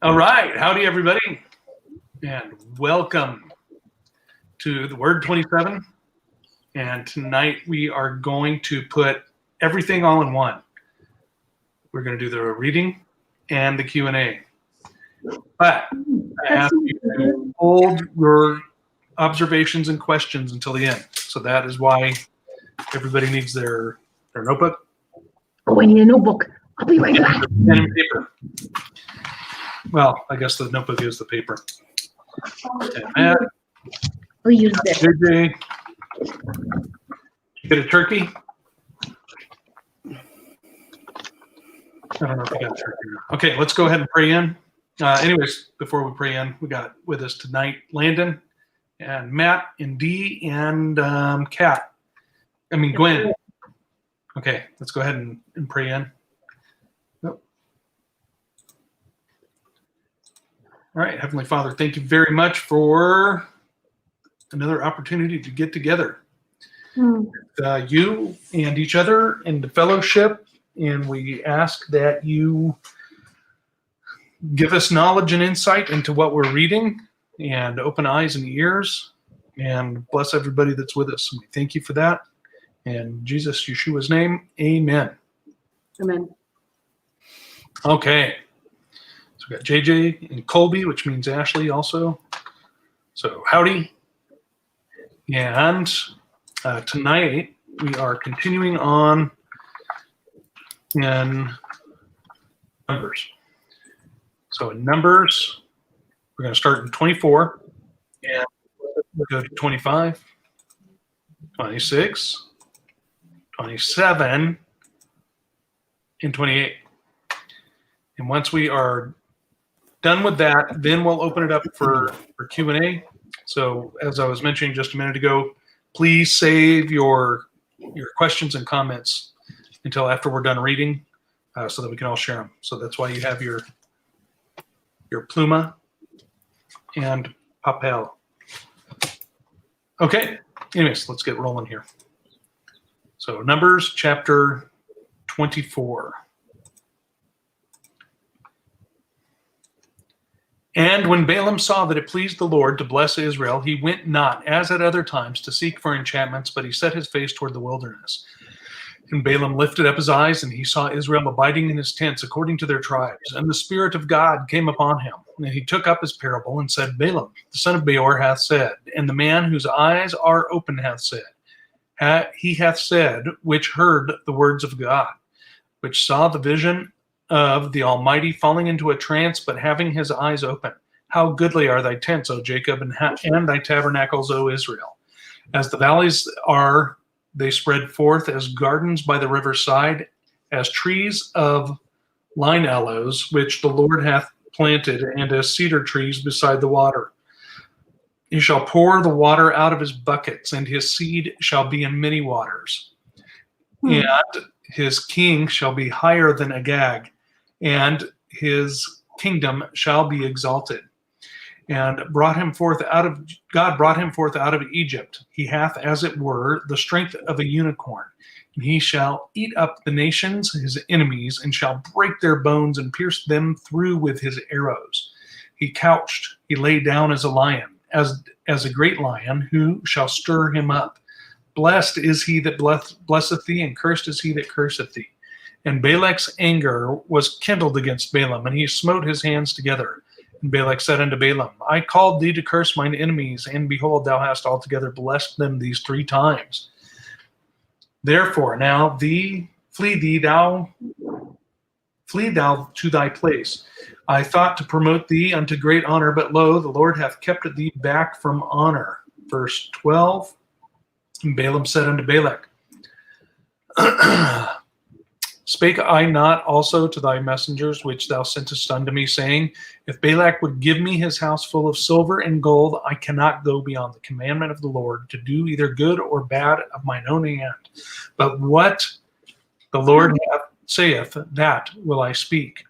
All right. Howdy, everybody, and welcome to the Word 27. And tonight we are going to put everything all in one. We're going to do the reading and the Q&A. But I ask you to hold your observations and questions until the end. So that is why everybody needs their notebook. Oh, I need a notebook. I'll be right back. Pen and paper. Well, I guess the notebook is the paper. And Matt, I'll use this. JJ, get a turkey. I don't know if you got a turkey or not. Okay, let's go ahead and pray in. Anyways, before we pray in, we got with us tonight Landon and Matt and Dee and Gwen. Okay, let's go ahead and pray in. All right, Heavenly Father, thank you very much for another opportunity to get together. You and each other in the fellowship, and we ask that you give us knowledge and insight into what we're reading, and open eyes and ears, and bless everybody that's with us. And we thank you for that. In Jesus, Yeshua's name, amen. Amen. Okay. So we got JJ and Colby, which means Ashley also. So howdy. And tonight we are continuing on in Numbers. So in Numbers, we're going to start in 24 and we'll go to 25, 26, 27, and 28. And once we are done with that, then we'll open it up for Q&A. So as I was mentioning just a minute ago, please save your questions and comments until after we're done reading so that we can all share them. So that's why you have your Pluma and Papel. Okay, anyways, let's get rolling here. So Numbers chapter 24. And when Balaam saw that it pleased the Lord to bless Israel, he went not, as at other times, to seek for enchantments, but he set his face toward the wilderness. And Balaam lifted up his eyes, and he saw Israel abiding in his tents according to their tribes. And the Spirit of God came upon him. And he took up his parable and said, Balaam, the son of Beor, hath said, and the man whose eyes are open hath said, he hath said, which heard the words of God, which saw the vision of the Almighty falling into a trance, but having his eyes open. How goodly are thy tents, O Jacob, and thy tabernacles, O Israel. As the valleys are, they spread forth as gardens by the riverside, as trees of line aloes, which the Lord hath planted, and as cedar trees beside the water. He shall pour the water out of his buckets, and his seed shall be in many waters. And his king shall be higher than Agag, and his kingdom shall be exalted. And God brought him forth out of Egypt. He hath, as it were, the strength of a unicorn. And he shall eat up the nations, his enemies, and shall break their bones and pierce them through with his arrows. He couched, he lay down as a lion, as a great lion, who shall stir him up. Blessed is he that blesseth thee, and cursed is he that curseth thee. And Balak's anger was kindled against Balaam, and he smote his hands together. And Balak said unto Balaam, I called thee to curse mine enemies, and behold, thou hast altogether blessed them these 3 times. Therefore now flee thou to thy place. I thought to promote thee unto great honor, but lo, the Lord hath kept thee back from honor. Verse 12. And Balaam said unto Balak, Spake I not also to thy messengers which thou sentest unto me, saying, If Balak would give me his house full of silver and gold, I cannot go beyond the commandment of the Lord to do either good or bad of mine own hand. But what the Lord saith, that will I speak.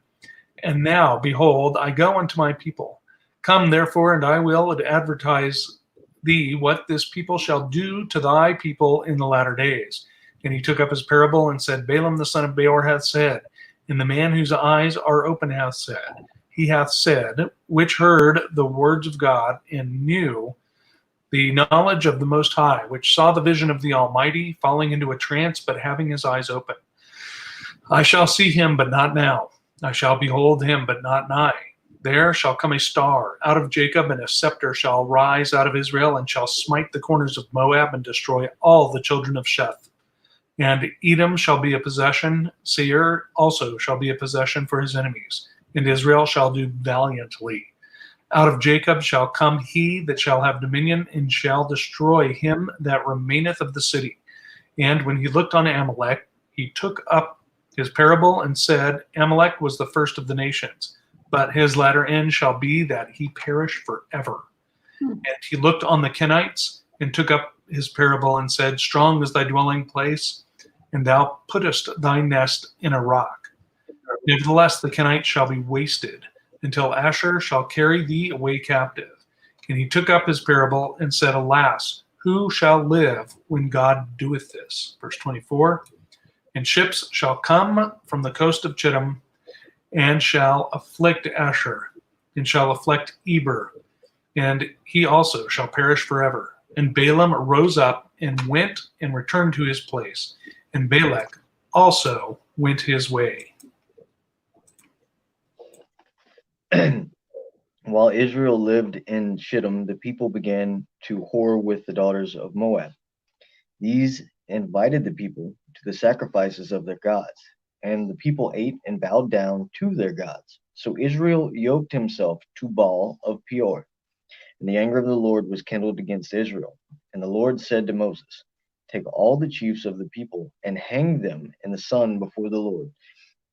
And now, behold, I go unto my people. Come therefore, and I will advertise thee what this people shall do to thy people in the latter days. And he took up his parable and said, Balaam the son of Beor hath said, and the man whose eyes are open hath said, he hath said, which heard the words of God and knew the knowledge of the Most High, which saw the vision of the Almighty, falling into a trance, but having his eyes open. I shall see him, but not now. I shall behold him, but not nigh. There shall come a star out of Jacob, and a scepter shall rise out of Israel, and shall smite the corners of Moab, and destroy all the children of Sheth. And Edom shall be a possession, Seir also shall be a possession for his enemies, and Israel shall do valiantly. Out of Jacob shall come he that shall have dominion, and shall destroy him that remaineth of the city. And when he looked on Amalek, he took up his parable and said, Amalek was the first of the nations, but his latter end shall be that he perish forever. And he looked on the Kenites, and took up his parable and said, Strong is thy dwelling place, and thou puttest thy nest in a rock. Nevertheless, the Kenites shall be wasted, until Asher shall carry thee away captive. And he took up his parable and said, Alas, who shall live when God doeth this? Verse 24, And ships shall come from the coast of Chittim, and shall afflict Asher, and shall afflict Eber, and he also shall perish forever. And Balaam rose up and went and returned to his place, and Balak also went his way. While Israel lived in Shittim, the people began to whore with the daughters of Moab. These invited the people to the sacrifices of their gods, and the people ate and bowed down to their gods. So Israel yoked himself to Baal of Peor, and the anger of the Lord was kindled against Israel. And the Lord said to Moses, Take all the chiefs of the people and hang them in the sun before the Lord,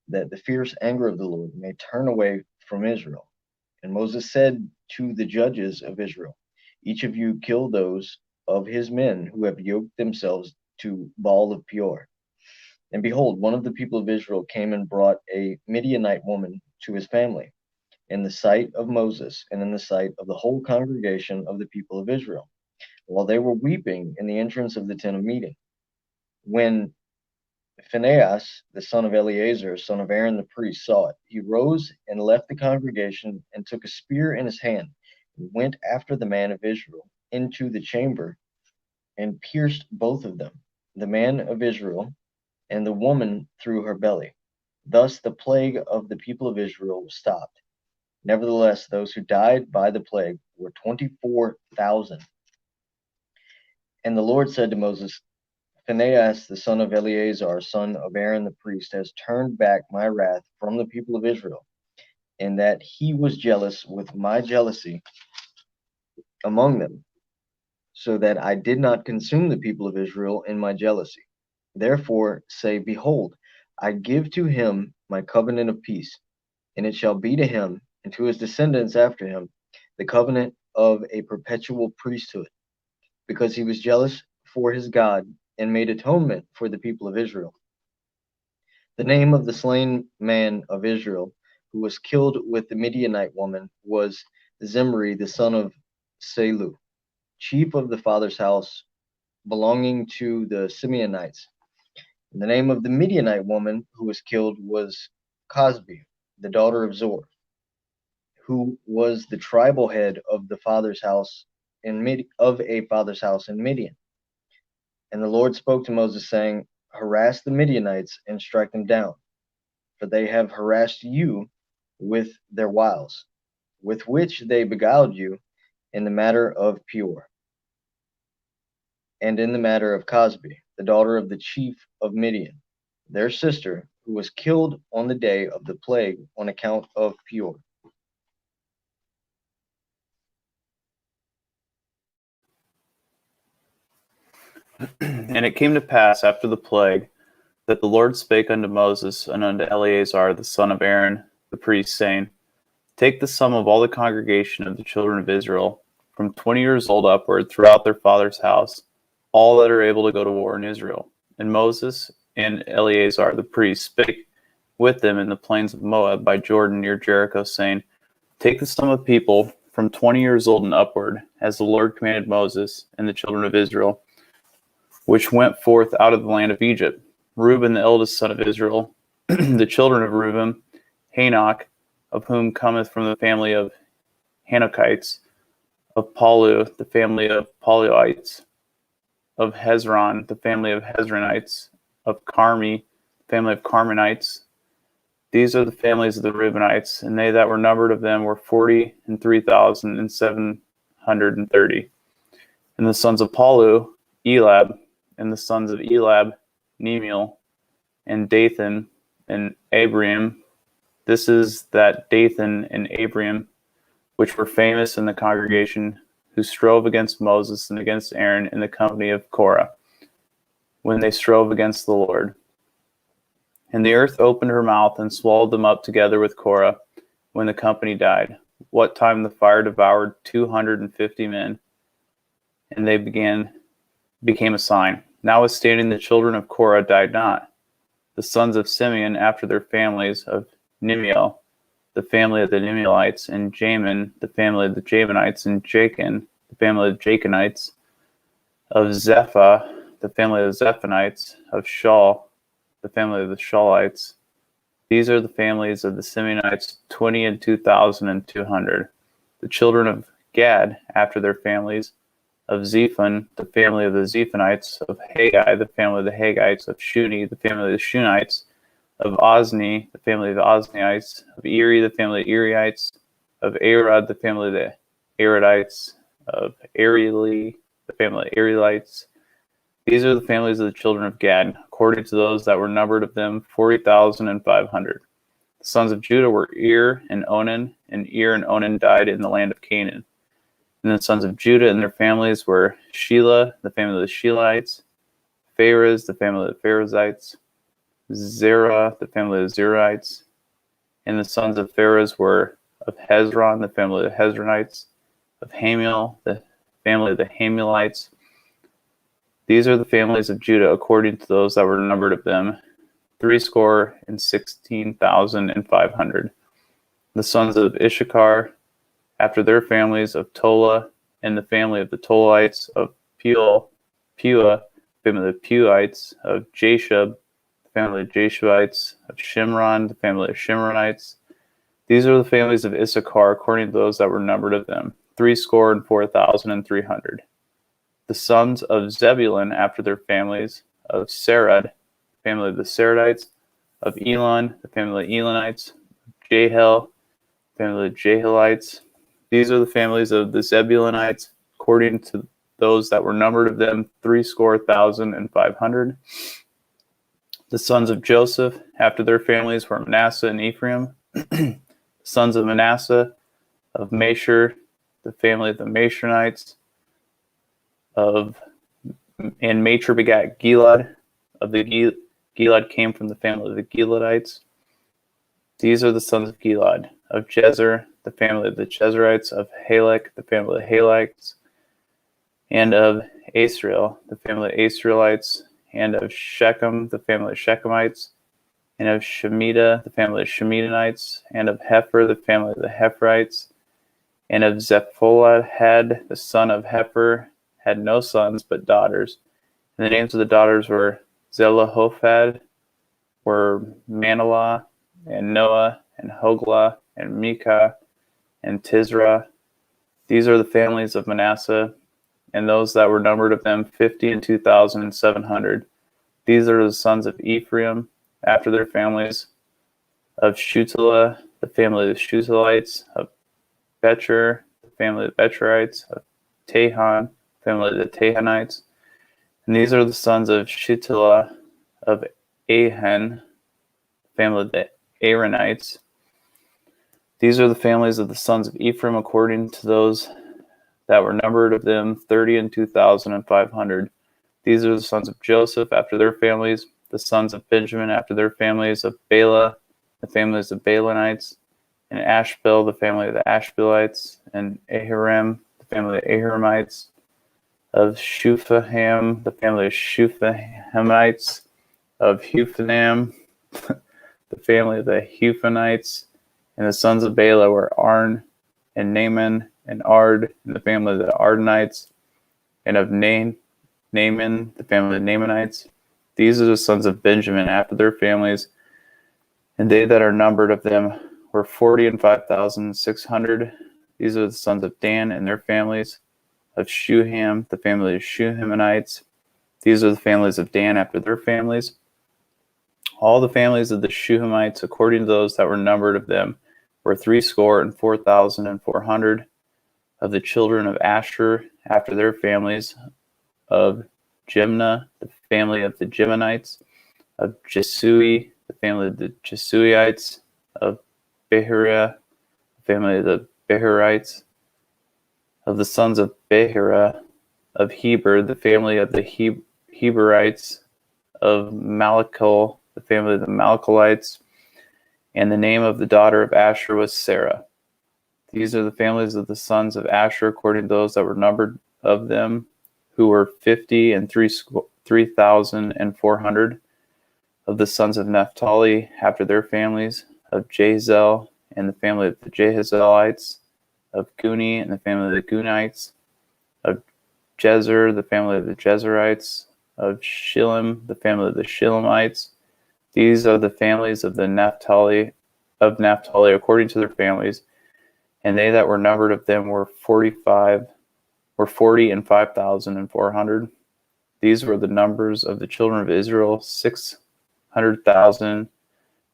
that the fierce anger of the Lord may turn away from Israel. And Moses said to the judges of Israel, Each of you kill those of his men who have yoked themselves to Baal of Peor. And behold, one of the people of Israel came and brought a Midianite woman to his family, in the sight of Moses and in the sight of the whole congregation of the people of Israel, while they were weeping in the entrance of the tent of meeting. When Phinehas, the son of Eleazar, son of Aaron the priest, saw it, he rose and left the congregation and took a spear in his hand and went after the man of Israel into the chamber and pierced both of them, the man of Israel and the woman through her belly. Thus the plague of the people of Israel was stopped. Nevertheless, those who died by the plague were 24,000. And the Lord said to Moses, Phinehas, the son of Eleazar, son of Aaron the priest, has turned back my wrath from the people of Israel, and that he was jealous with my jealousy among them, so that I did not consume the people of Israel in my jealousy. Therefore say, Behold, I give to him my covenant of peace, and it shall be to him and to his descendants after him the covenant of a perpetual priesthood, because he was jealous for his God and made atonement for the people of Israel. The name of the slain man of Israel who was killed with the Midianite woman was Zimri, the son of Salu, chief of the father's house belonging to the Simeonites. And the name of the Midianite woman who was killed was Cosbi, the daughter of Zor, who was the tribal head of the father's house in Midian. And the Lord spoke to Moses, saying, Harass the Midianites and strike them down, for they have harassed you with their wiles, with which they beguiled you in the matter of Peor, and in the matter of Cosbi, the daughter of the chief of Midian, their sister, who was killed on the day of the plague on account of Peor. And it came to pass after the plague that the Lord spake unto Moses and unto Eleazar the son of Aaron the priest, saying, Take the sum of all the congregation of the children of Israel, from 20 years old upward, throughout their father's house, all that are able to go to war in Israel. And Moses and Eleazar the priest spake with them in the plains of Moab by Jordan near Jericho, saying, Take the sum of people from 20 years old and upward, as the Lord commanded Moses and the children of Israel, which went forth out of the land of Egypt. Reuben, the eldest son of Israel, the children of Reuben, Hanok, of whom cometh from the family of Hanokites, of Palu, the family of Paluites, of Hezron, the family of Hezronites, of Carmi, the family of Carmenites. These are the families of the Reubenites, and they that were numbered of them were 43,730. And the sons of Palu, Elab, and the sons of Elab, Nemiel, and Dathan, and Abiram. This is that Dathan and Abiram, which were famous in the congregation, who strove against Moses and against Aaron in the company of Korah, when they strove against the Lord. And the earth opened her mouth and swallowed them up together with Korah, when the company died, what time the fire devoured 250 men, and they became a sign. Notwithstanding, the children of Korah died not. The sons of Simeon, after their families, of Nemiel, the family of the Nemielites, and Jamin, the family of the Jamanites, and Jachin, the family of the Jachinites, of Zephah, the family of the Zephanites, of Shaul, the family of the Shaulites. These are the families of the Simeonites, 20 and 2,200. The children of Gad, after their families, of Zephon, the family of the Zephonites, of Haggai, the family of the Haggites, of Shuni, the family of the Shunites, of Ozni, the family of the Ozniites, of Eri, the family of the Eriites, of Arad, the family of the Aradites, of Arieli, the family of the Arielites. These are the families of the children of Gad, according to those that were numbered of them, 40,500. The sons of Judah were Ir and Onan, and Ir and Onan died in the land of Canaan. And the sons of Judah and their families were Shelah, the family of the Shelites, Pharez, the family of the Pharezites, Zerah, the family of the Zerites. And the sons of Pharez were of Hezron, the family of the Hezronites, of Hamiel, the family of the Hamielites. These are the families of Judah, according to those that were numbered of them, 16,500. The sons of Issachar, after their families, of Tola, and the family of the Tolites, of Pua, family of the Puites, of Jashub, the family of Jashubites, of Shimron, the family of Shimronites. These are the families of Issachar, according to those that were numbered of them, 304,300. The sons of Zebulun, after their families, of Serad, the family of the Seradites, of Elon, the family of Elonites, Jahel, the family of Jahelites. These are the families of the Zebulunites, according to those that were numbered of them, 300,500. The sons of Joseph, after their families, were Manasseh and Ephraim. The sons of Manasseh, of Mashur, the family of the Mashurnites, and Machir begat Gilad. Of the Gilad came from the family of the Giladites. These are the sons of Gilad. Of Jezer, the family of the Jezerites. Of Halek, the family of the Halekites. And of Asriel, the family of Asrielites. And of Shechem, the family of Shechemites. And of Shemitah, the family of Shemitanites. And of Hefer, the family of the Heferites. And of Zepholad, the son of Hefer, had no sons but daughters. And the names of the daughters were Zelophehad, were Manalah, and Noah, and Hoglah, and Micah, and Tisra. These are the families of Manasseh, and those that were numbered of them, 50 and 2,700. These are the sons of Ephraim, after their families, of Shutelah, the family of the Shutelites, of Betcher, the family of the Betcherites, of Tahan, family of the Tahanites. And these are the sons of Shutelah, of Ahan, family of the Aaronites. These are the families of the sons of Ephraim, according to those that were numbered of them, 30 and 2,500. These are the sons of Joseph, after their families, the sons of Benjamin, after their families, of Bela, the families of Balanites, and Ashbel, the family of the Ashbelites, and Ahiram, the family of Ahiramites, of Shupham, the family of Shuphamites, of Huphanam, the family of the Huphanites. And the sons of Bela were Arn, and Naaman, and Ard, and the family of the Ardenites, and of Naaman, the family of the Naamanites. These are the sons of Benjamin, after their families, and they that are numbered of them were 40 and 5,600. These are the sons of Dan and their families. Of Shuham, the family of Shuhamites. These are the families of Dan after their families. All the families of the Shuhamites, according to those that were numbered of them, were 64,400. Of the children of Asher after their families, of Jimnah, the family of the Jimnites, of Jesui, the family of the Jesuites, of Beheriah, the family of the Beherites, of the sons of Behera, of Heber, the family of the Heberites, of Malachal, the family of the Malachalites, and the name of the daughter of Asher was Sarah. These are the families of the sons of Asher, according to those that were numbered of them, who were 50 and 3,400. Of the sons of Naphtali, after their families, of Jazel and the family of the Jahazelites, of Guni and the family of the Gunites, of Jezer, the family of the Jezerites, of Shilem, the family of the Shilemites. These are the families of the Naphtali according to their families, and they that were numbered of them were 40 and 5,400. These were the numbers of the children of Israel, 600,000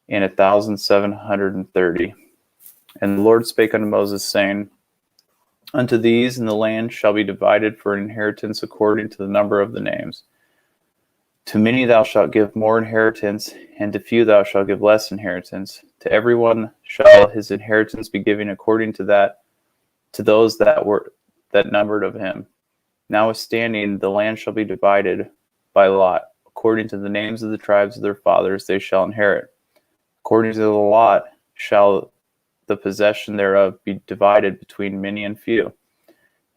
and 1,730. And the Lord spake unto Moses, saying, Unto these in the land shall be divided for an inheritance according to the number of the names. To many thou shalt give more inheritance, and to few thou shalt give less inheritance. To every one shall his inheritance be given according to that, to those that numbered of him. Notwithstanding, the land shall be divided by lot, according to the names of the tribes of their fathers they shall inherit. According to the lot shall the possession thereof be divided between many and few.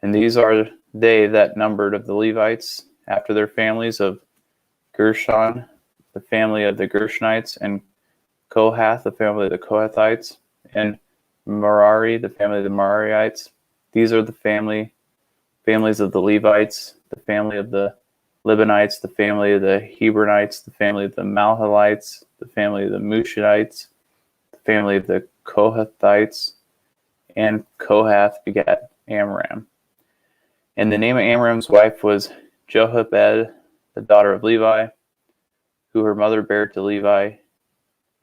And these are they that numbered of the Levites after their families, of Gershon, the family of the Gershonites, and Kohath, the family of the Kohathites, and Merari, the family of the Merarites. These are the families of the Levites, the family of the Libanites, the family of the Hebronites, the family of the Malhalites, the family of the Mushanites, the family of the Kohathites, and Kohath begat Amram. And the name of Amram's wife was Jochebed, the daughter of Levi, who her mother bare to Levi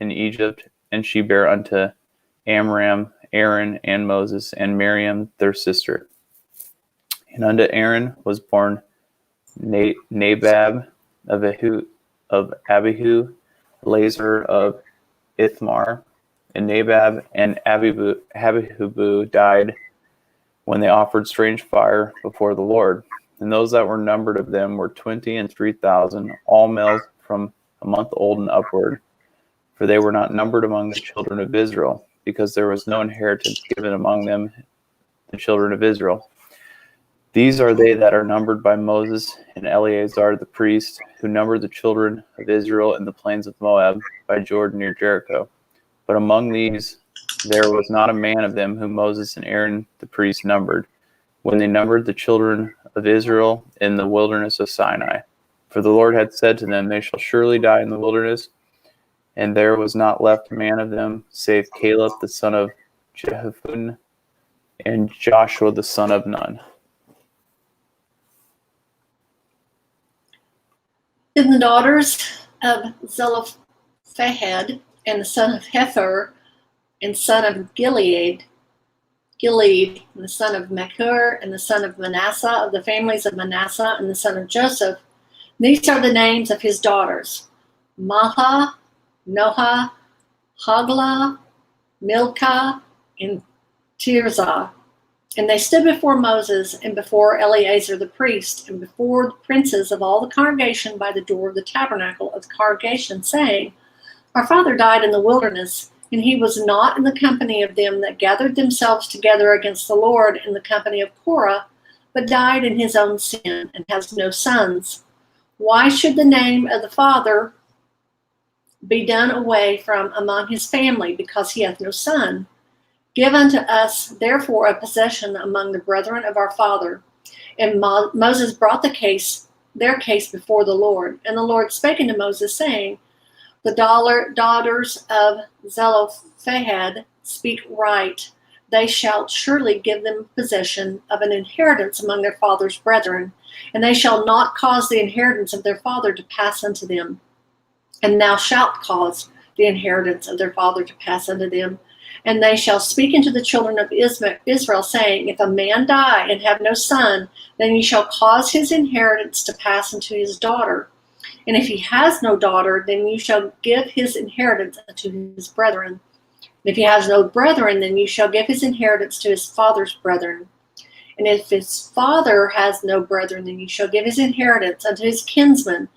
in Egypt, and she bare unto Amram, Aaron, and Moses, and Miriam their sister. And unto Aaron was born Nabab of Abihu, Lazar of Ithmar, and Nabab and Abihu died when they offered strange fire before the Lord. And those that were numbered of them were 20 and 3,000, all males from a month old and upward. For they were not numbered among the children of Israel, because there was no inheritance given among them, the children of Israel. These are they that are numbered by Moses and Eleazar the priest, who numbered the children of Israel in the plains of Moab by Jordan near Jericho. But among these there was not a man of them whom Moses and Aaron the priest numbered, when they numbered the children of Israel in the wilderness of Sinai. For the Lord had said to them, They shall surely die in the wilderness. And there was not left a man of them, save Caleb the son of Jephunneh, and Joshua the son of Nun. Then the daughters of Zelophehad, and the son of Hepher, and son of Gilead, and the son of Machir, and the son of Manasseh, of the families of Manasseh, and the son of Joseph. These are the names of his daughters: Mahlah, Nohah, Haglah, Milcah, and Tirzah. And they stood before Moses and before Eleazar the priest and before the princes of all the congregation by the door of the tabernacle of the congregation, saying, Our father died in the wilderness, and he was not in the company of them that gathered themselves together against the Lord in the company of Korah, but died in his own sin, and has no sons. Why should the name of the father be done away from among his family, because he hath no son? Give unto us therefore a possession among the brethren of our father. And Moses brought their case before the Lord. And the Lord spake unto Moses, saying, The daughters of Zelophehad, speak right, they shall surely give them possession of an inheritance among their father's brethren, and they shall not cause the inheritance of their father to pass unto them. And thou shalt cause the inheritance of their father to pass unto them. And they shall speak unto the children of Israel, saying, If a man die and have no son, then ye shall cause his inheritance to pass unto his daughter. And if he has no daughter, then you shall give his inheritance unto his brethren. And if he has no brethren, then you shall give his inheritance to his father's brethren. And if his father has no brethren, then you shall give his inheritance unto his kinsman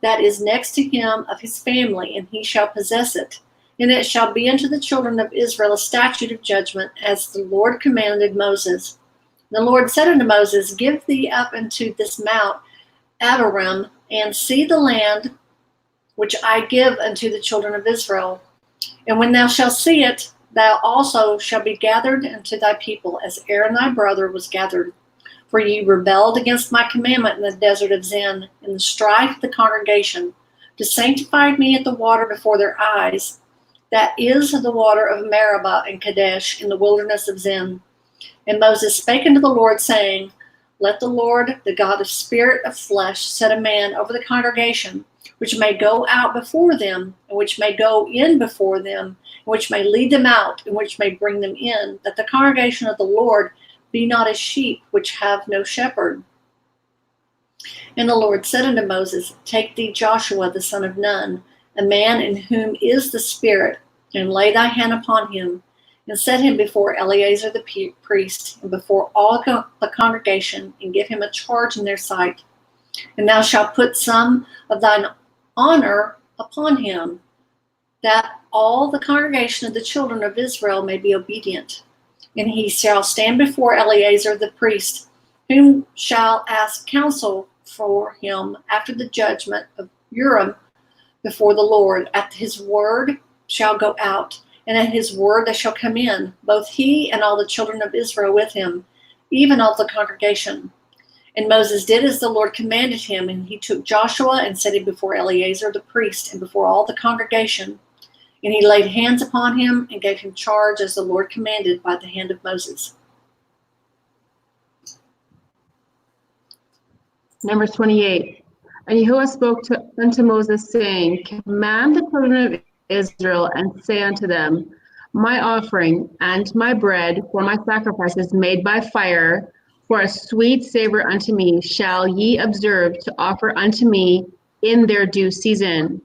that is next to him of his family, and he shall possess it. And it shall be unto the children of Israel a statute of judgment, as the Lord commanded Moses. The Lord said unto Moses, Give thee up unto this mount Abarim, and see the land which I give unto the children of Israel. And when thou shalt see it, thou also shalt be gathered unto thy people, as Aaron thy brother was gathered. For ye rebelled against my commandment in the desert of Zin, in the strife of the congregation, to sanctify me at the water before their eyes, that is the water of Meribah and Kadesh in the wilderness of Zin. And Moses spake unto the Lord, saying, Let the Lord, the God of spirit of flesh, set a man over the congregation, which may go out before them, and which may go in before them, and which may lead them out, and which may bring them in, that the congregation of the Lord be not as sheep which have no shepherd. And the Lord said unto Moses, Take thee Joshua the son of Nun, a man in whom is the Spirit, and lay thy hand upon him, and set him before Eleazar the priest, and before all the congregation, and give him a charge in their sight. And thou shalt put some of thine honor upon him, that all the congregation of the children of Israel may be obedient. And he shall stand before Eleazar the priest, whom shall ask counsel for him after the judgment of Urim before the Lord. At his word shall go out, and at his word they shall come in, both he and all the children of Israel with him, even all the congregation. And Moses did as the Lord commanded him, and he took Joshua and set him before Eleazar the priest and before all the congregation. And he laid hands upon him and gave him charge as the Lord commanded by the hand of Moses. Numbers 28. And Yahuwah spoke unto Moses, saying, Command the children of Israel, and say unto them, My offering and my bread for my sacrifices made by fire, for a sweet savor unto me, shall ye observe to offer unto me in their due season.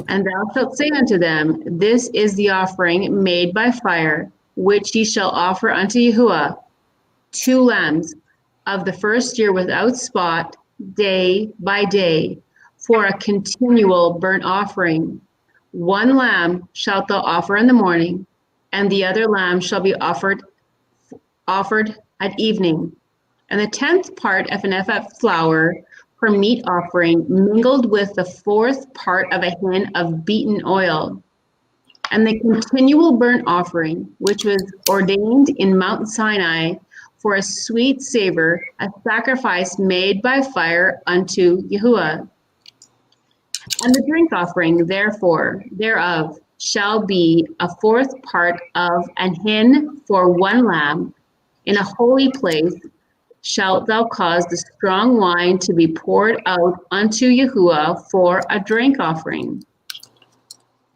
And thou shalt say unto them, This is the offering made by fire, which ye shall offer unto Yahuwah, 2 lambs of the first year without spot, day by day, for a continual burnt offering. 1 lamb shalt thou offer in the morning, and the other lamb shall be offered at evening. And the 10th part of an ephah flour for meat offering, mingled with the 4th part of a hin of beaten oil. And the continual burnt offering, which was ordained in Mount Sinai for a sweet savor, a sacrifice made by fire unto Yahuwah. And the drink offering, therefore, thereof shall be a 4th part of an hin for 1 lamb. In a holy place shalt thou cause the strong wine to be poured out unto Yahuwah for a drink offering.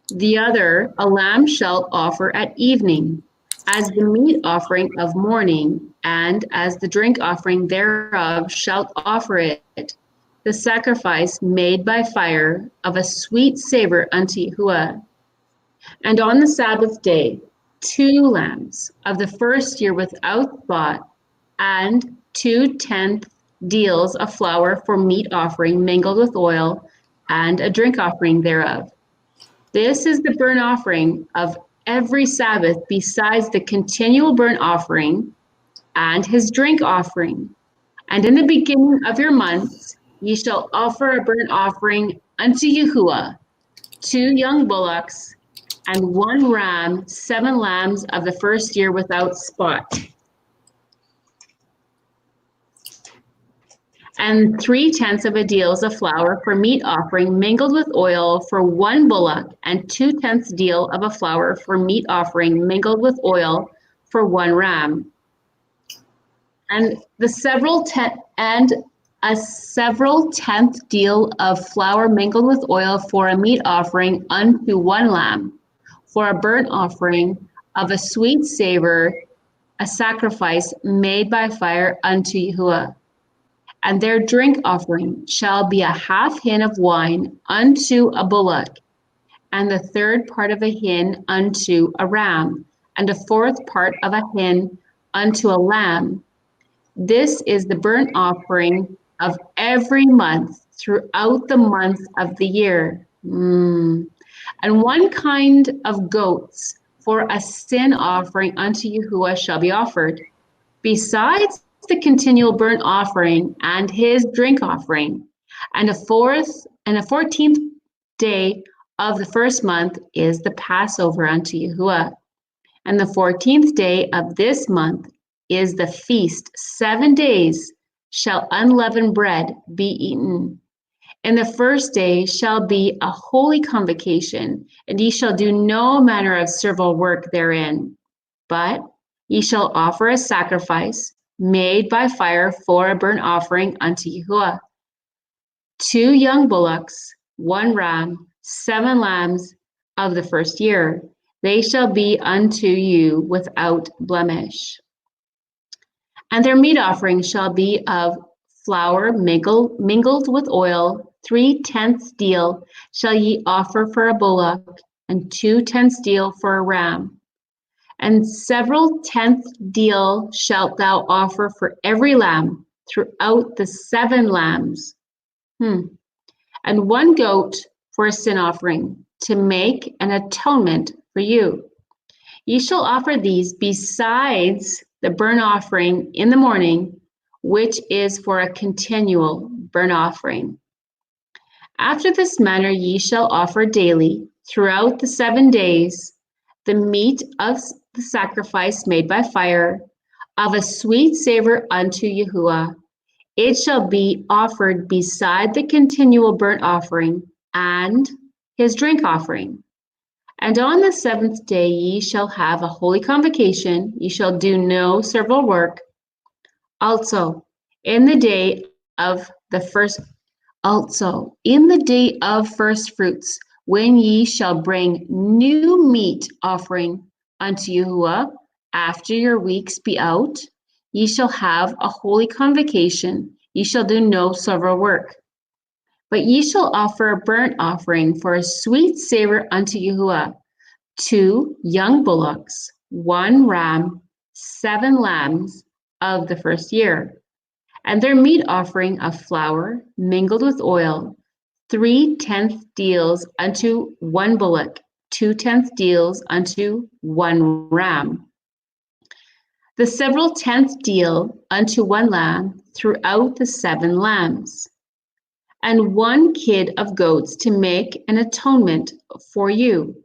The other a lamb shalt offer at evening, as the meat offering of morning, and as the drink offering thereof shalt offer it, the sacrifice made by fire of a sweet savor unto Yahuwah. And on the Sabbath day, 2 lambs of the first year without spot, and 2/10 deals of flour for meat offering mingled with oil, and a drink offering thereof. This is the burnt offering of every Sabbath, besides the continual burnt offering and his drink offering. And in the beginning of your months, ye shall offer a burnt offering unto Yahuwah, 2 young bullocks, and 1 ram, 7 lambs of the first year without spot. and 3/10 of a deal of flour for meat offering mingled with oil for 1 bullock, and 2/10 deal of a flour for meat offering mingled with oil for 1 ram. And a several tenth deal of flour mingled with oil for a meat offering unto 1 lamb, for a burnt offering of a sweet savor, a sacrifice made by fire unto Yahuwah. And their drink offering shall be a half hin of wine unto a bullock, and the 3rd part of a hin unto a ram, and a 4th part of a hin unto a lamb. This is the burnt offering of every month throughout the months of the year. And 1 kind of goats for a sin offering unto Yahuwah shall be offered, besides the continual burnt offering and his drink offering. And a 14th day of the 1st month is the Passover unto Yahuwah. And the 14th day of this month is the feast. 7 days shall unleavened bread be eaten. And the 1st day shall be a holy convocation, and ye shall do no manner of servile work therein. But ye shall offer a sacrifice made by fire for a burnt offering unto Yahuwah. 2 young bullocks, 1 ram, 7 lambs of the 1st year. They shall be unto you without blemish. And their meat offering shall be of flour mingled with oil. 3/10 deal shall ye offer for a bullock, and 2/10 deal for a ram. And several 10th deal shalt thou offer for every lamb throughout the 7 lambs. And 1 goat for a sin offering, to make an atonement for you. Ye shall offer these besides the burnt offering in the morning, which is for a continual burnt offering. After this manner ye shall offer daily, throughout the 7 days, the meat of the sacrifice made by fire, of a sweet savor unto Yahuwah. It shall be offered beside the continual burnt offering and his drink offering. And on the 7th day ye shall have a holy convocation, ye shall do no servile work. Also, in the day of first fruits, when ye shall bring new meat offering unto Yahuwah, after your weeks be out, ye shall have a holy convocation, ye shall do no servile work. But ye shall offer a burnt offering for a sweet savor unto Yahuwah, 2 young bullocks, 1 ram, 7 lambs of the 1st year, and their meat offering of flour mingled with oil, 3/10 deals unto 1 bullock, 2/10 deals unto 1 ram. The several 10th deal unto 1 lamb throughout the 7 lambs, and 1 kid of goats to make an atonement for you.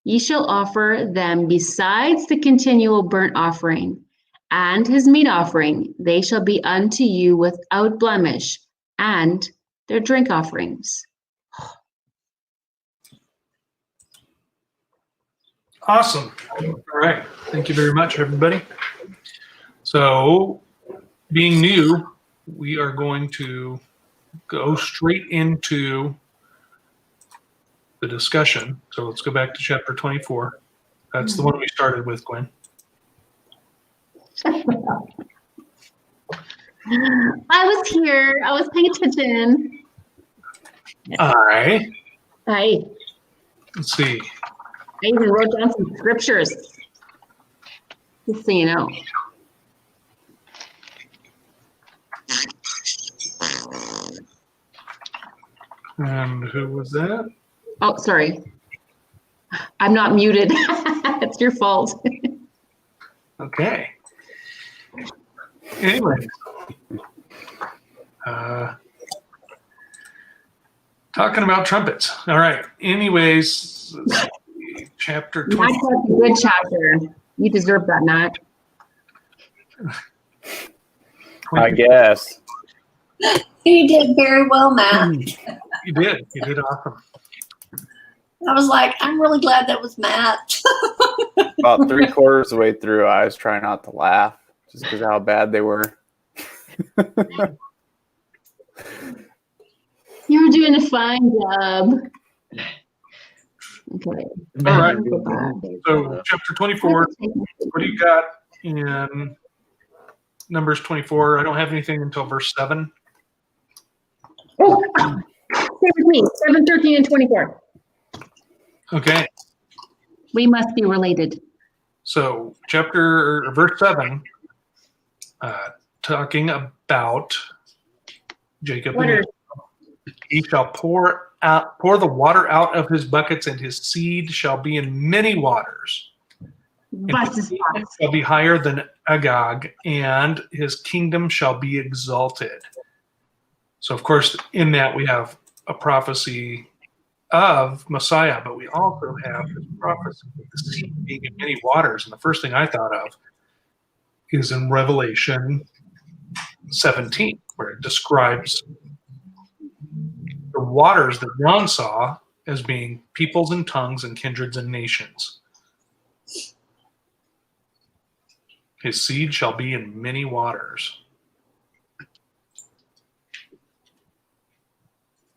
Ye shall offer them besides the continual burnt offering and his meat offering. They shall be unto you without blemish, and their drink offerings. Awesome. All right. Thank you very much, everybody. So, being new, we are going to go straight into the discussion. So let's go back to chapter 24. That's the one we started with, Gwen. I was here. I was paying attention. All right. Hi. Let's see. I even wrote down some scriptures. Just so you know. And who was that? Oh, sorry. I'm not muted. It's your fault. Okay. Anyway. Talking about trumpets. All right. Anyways, chapter 20. That's a good chapter. You deserve that, Matt. I guess. You did very well, Matt. You did. You did awesome. I was like, I'm really glad that was Matt. About 3/4 of the way through, I was trying not to laugh just because how bad they were. You were doing a fine job. Okay. All right. Go back. So, chapter 24, what do you got in Numbers 24? I don't have anything until verse 7. Oh, stay with me. 7, 13, and 24. Okay. We must be related. So, verse 7, talking about Jacob. What are He shall pour the water out of his buckets, and his seed shall be in many waters. And his seed shall be higher than Agag, and his kingdom shall be exalted. So, of course, in that we have a prophecy of Messiah, but we also have this prophecy of the seed being in many waters. And the first thing I thought of is in Revelation 17, where it describes the waters that John saw as being peoples and tongues and kindreds and nations. His seed shall be in many waters.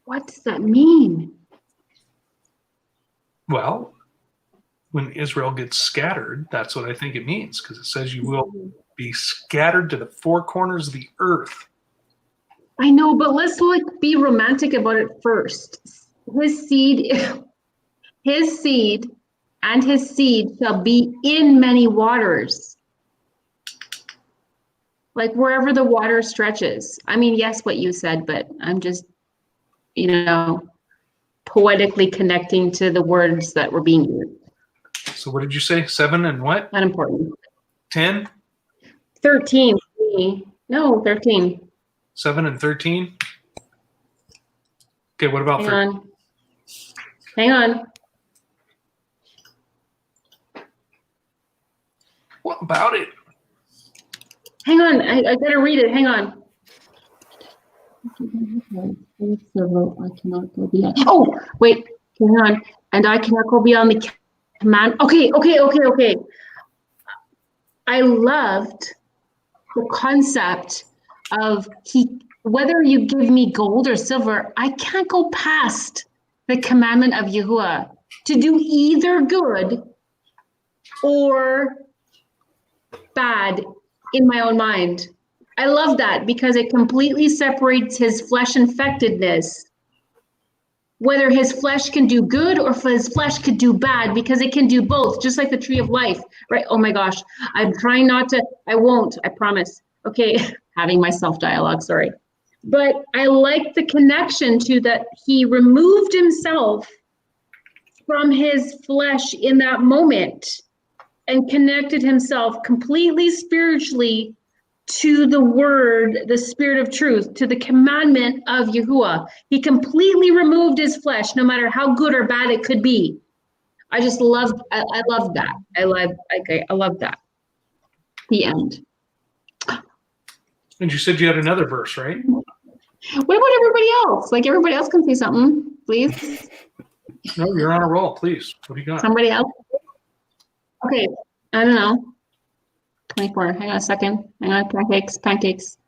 What does that mean? Well, when Israel gets scattered, that's what I think it means, because it says you will be scattered to the four corners of the earth. I know, but let's be romantic about it first. His seed and his seed shall be in many waters. Like wherever the water stretches. I mean, yes, what you said, but I'm just, poetically connecting to the words that were being used. So what did you say? 7 and what? Not important. 10? 13. No, 13. 7 and 13? Okay, what about 13? Hang on. What about it? Hang on. I gotta read it. Hang on. I cannot go beyond. Oh, wait. Hang on. And I cannot go beyond the command. Okay. I loved the concept of whether you give me gold or silver, I can't go past the commandment of Yahuwah to do either good or bad in my own mind. I love that because it completely separates his flesh infectedness, whether his flesh can do good or if his flesh could do bad, because it can do both, just like the tree of life, right? Oh my gosh, I'm trying not to, I won't, I promise. Okay, having my self-dialogue, sorry. But I like the connection to that he removed himself from his flesh in that moment and connected himself completely spiritually to the word, the spirit of truth, to the commandment of Yahuwah. He completely removed his flesh, no matter how good or bad it could be. I just love that. I love that. The end. And you said you had another verse, right? What about everybody else? Like everybody else can say something, please. No, you're on a roll, please. What do you got? Somebody else? Okay, I don't know. 24. Hang on a second. Hang on. Pancakes.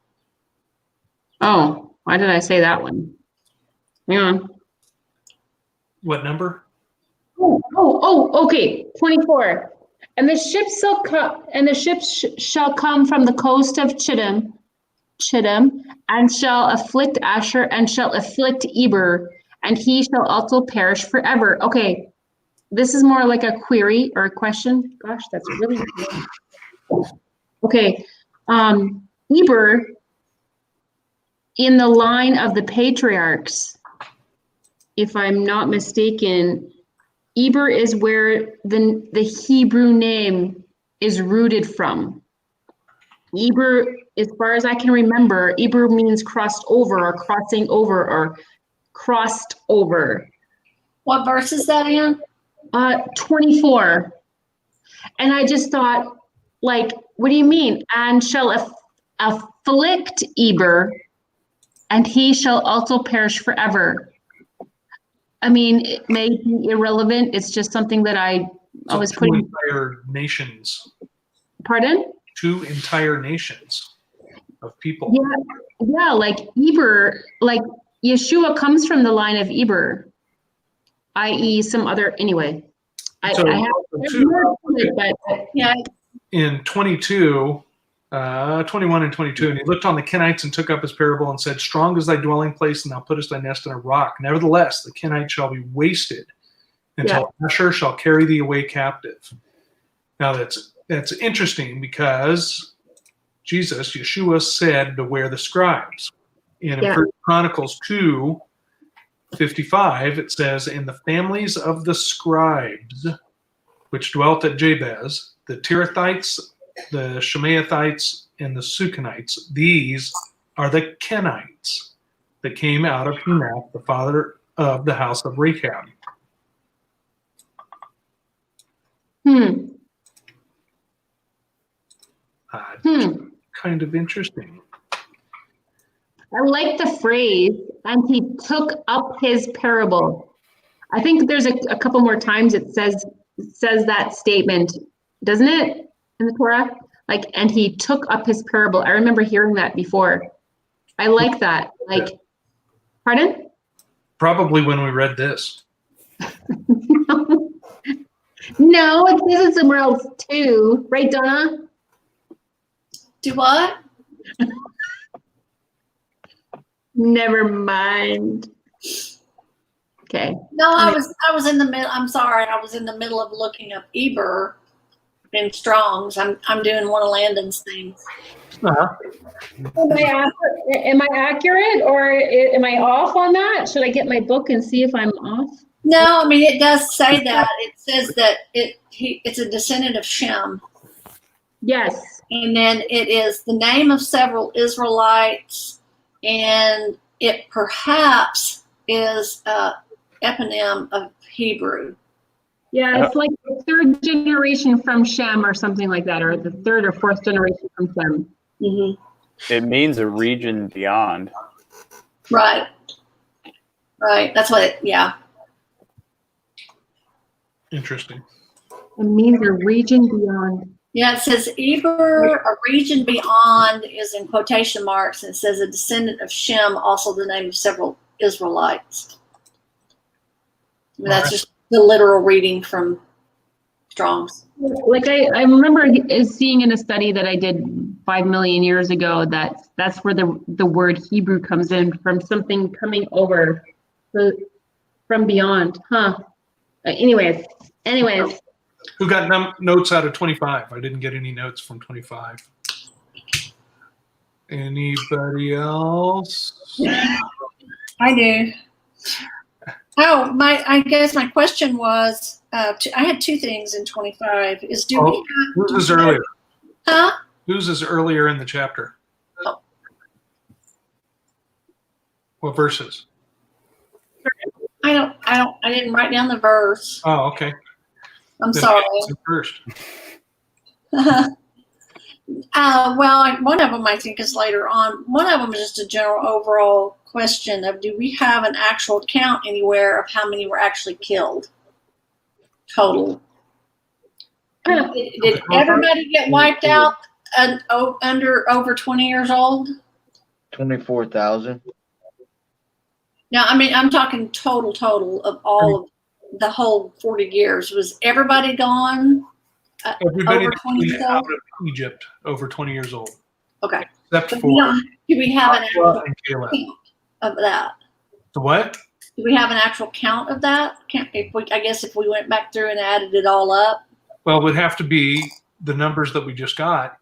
Oh, why did I say that one? Hang on. What number? Okay. 24. And the ships shall come from the coast of Chittim, and shall afflict Asher, and shall afflict Eber, and he shall also perish forever. Okay, this is more like a query or a question. Gosh, that's really okay. Eber, in the line of the patriarchs, if I'm not mistaken, Eber is where the Hebrew name is rooted from. Eber, as far as I can remember, Eber means crossed over or crossing over or crossed over. What verse is that in? 24. And I just thought, like, what do you mean? And shall afflict Eber, and he shall also perish forever. I mean, it may be irrelevant. It's just something that I So was two putting. entire nations, Pardon? 2 entire nations of people. Yeah, like Eber, like Yeshua comes from the line of Eber, i.e., some other. Anyway, So, I have more to it, but Yeah, in 22, 21 and 22, and he looked on the Kenites and took up his parable and said, "Strong is thy dwelling place, and thou puttest thy nest in a rock. Nevertheless, the Kenites shall be wasted until Asher shall carry thee away captive." Now that's interesting because Jesus, Yeshua, said, "Beware the scribes." And in 1 Chronicles 2:55, it says, "In the families of the scribes which dwelt at Jabez, the Tirathites, the Shemaathites, and the Sukkanites, these are the Kenites that came out of Henoch, the father of the house of Rechab." Kind of interesting. I like the phrase, and he took up his parable. I think there's a couple more times it says that statement, doesn't it, in the Torah? Like, and he took up his parable. I remember hearing that before. I like that. Like, pardon? Probably when we read this. No, it says it somewhere else too. Right, Donna? do what? Never mind. Okay. No, I was in the middle. I'm sorry, I was in the middle of looking up Eber in Strong's. I'm doing one of Landon's things. Uh-huh. Am I accurate or am I off on that? Should I get my book and see if I'm off? No, I mean it does say that. It says that it's a descendant of Shem. Yes. And then it is the name of several Israelites, and it perhaps is a eponym of Hebrew. Yeah, it's like the 3rd generation from Shem or something like that, or the 3rd or 4th generation from Shem. Mm-hmm. It means a region beyond. Right. Right. That's what it, yeah. Interesting. It means a region beyond. Yeah, it says Eber, a region beyond, is in quotation marks, and it says a descendant of Shem, also the name of several Israelites. I mean, that's just the literal reading from Strong's. Like I remember seeing in a study that I did 5 million years ago that that's where the word Hebrew comes in, from something coming over from beyond. Anyways. Who got notes out of 25? I didn't get any notes from 25. Anybody else? I do. Oh, I guess my question was, I had 2 things in 25. Whose is earlier? Huh? Whose is earlier in the chapter? Oh. What verses? I didn't write down the verse. Oh, okay. I'm Then sorry. answer first. Well, one of them I think is later on. One of them is just a general overall question of, do we have an actual count anywhere of how many were actually killed total? Did everybody get wiped out under over 20 years old? 24,000. Now, I mean, I'm talking total of all of the whole 40 years. Was everybody gone? Everybody Over 20 years out old? of Egypt over 20 years old, Okay. except But for do we have an actual Joshua and Caleb. count of that? The what? Do we have an actual count of that? I guess if we went back through and added it all up. Well, it would have to be the numbers that we just got,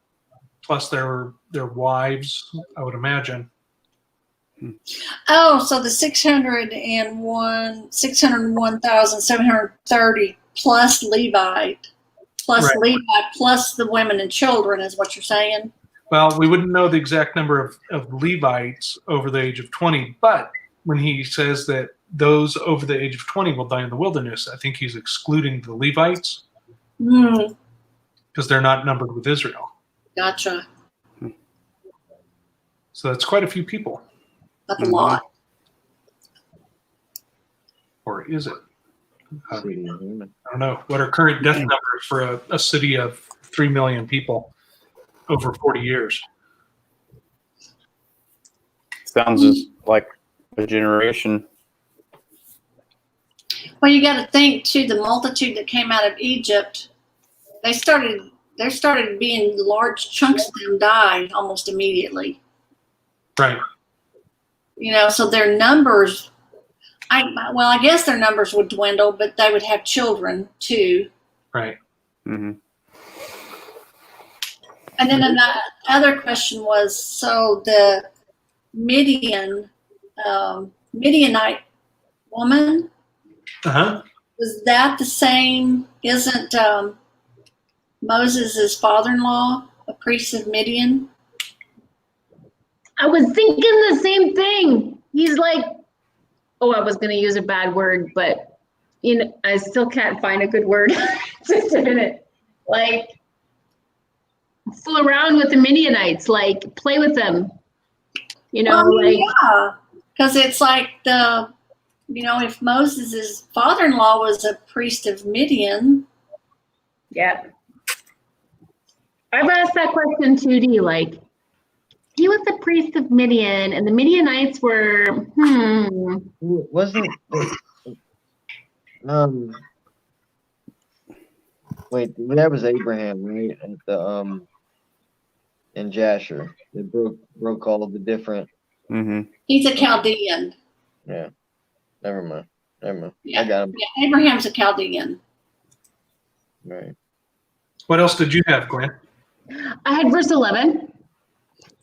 plus their wives, I would imagine. Oh, so the 601,730 plus Levite, plus Right. Levite, plus the women and children is what you're saying? Well, we wouldn't know the exact number of Levites over the age of 20, but when he says that those over the age of 20 will die in the wilderness, I think he's excluding the Levites because they're not numbered with Israel. Gotcha. So that's quite a few people. like a Mhm. lot. Or is it? I City of Haman. don't know. What are current death numbers for a city of 3 million people over 40 years? Sounds just like a generation. Well, you got to think too. The multitude that came out of Egypt, there started being large chunks of them died almost immediately. Right. So their numbers. I guess their numbers would dwindle, but they would have children too. Right. Hmm. And then the other question was, so the Midianite woman, Uh-huh. was that the same? Isn't Moses' father-in-law a priest of Midian? I was thinking the same thing. He's like, oh, I was going to use a bad word, but I still can't find a good word to say it. Like, fool around with the Midianites, like play with them. Yeah, because it's like if Moses' father-in-law was a priest of Midian. Yeah. I've asked that question too, D. Like, he was the priest of Midian, and the Midianites were, Wasn't wait, that was Abraham, right? At the in Jasher. They broke all of the different. Hmm. He's a Chaldean. Yeah. Never mind. Yeah. I got him. Yeah, Abraham's a Chaldean. Right. What else did you have, Gwen? I had verse 11.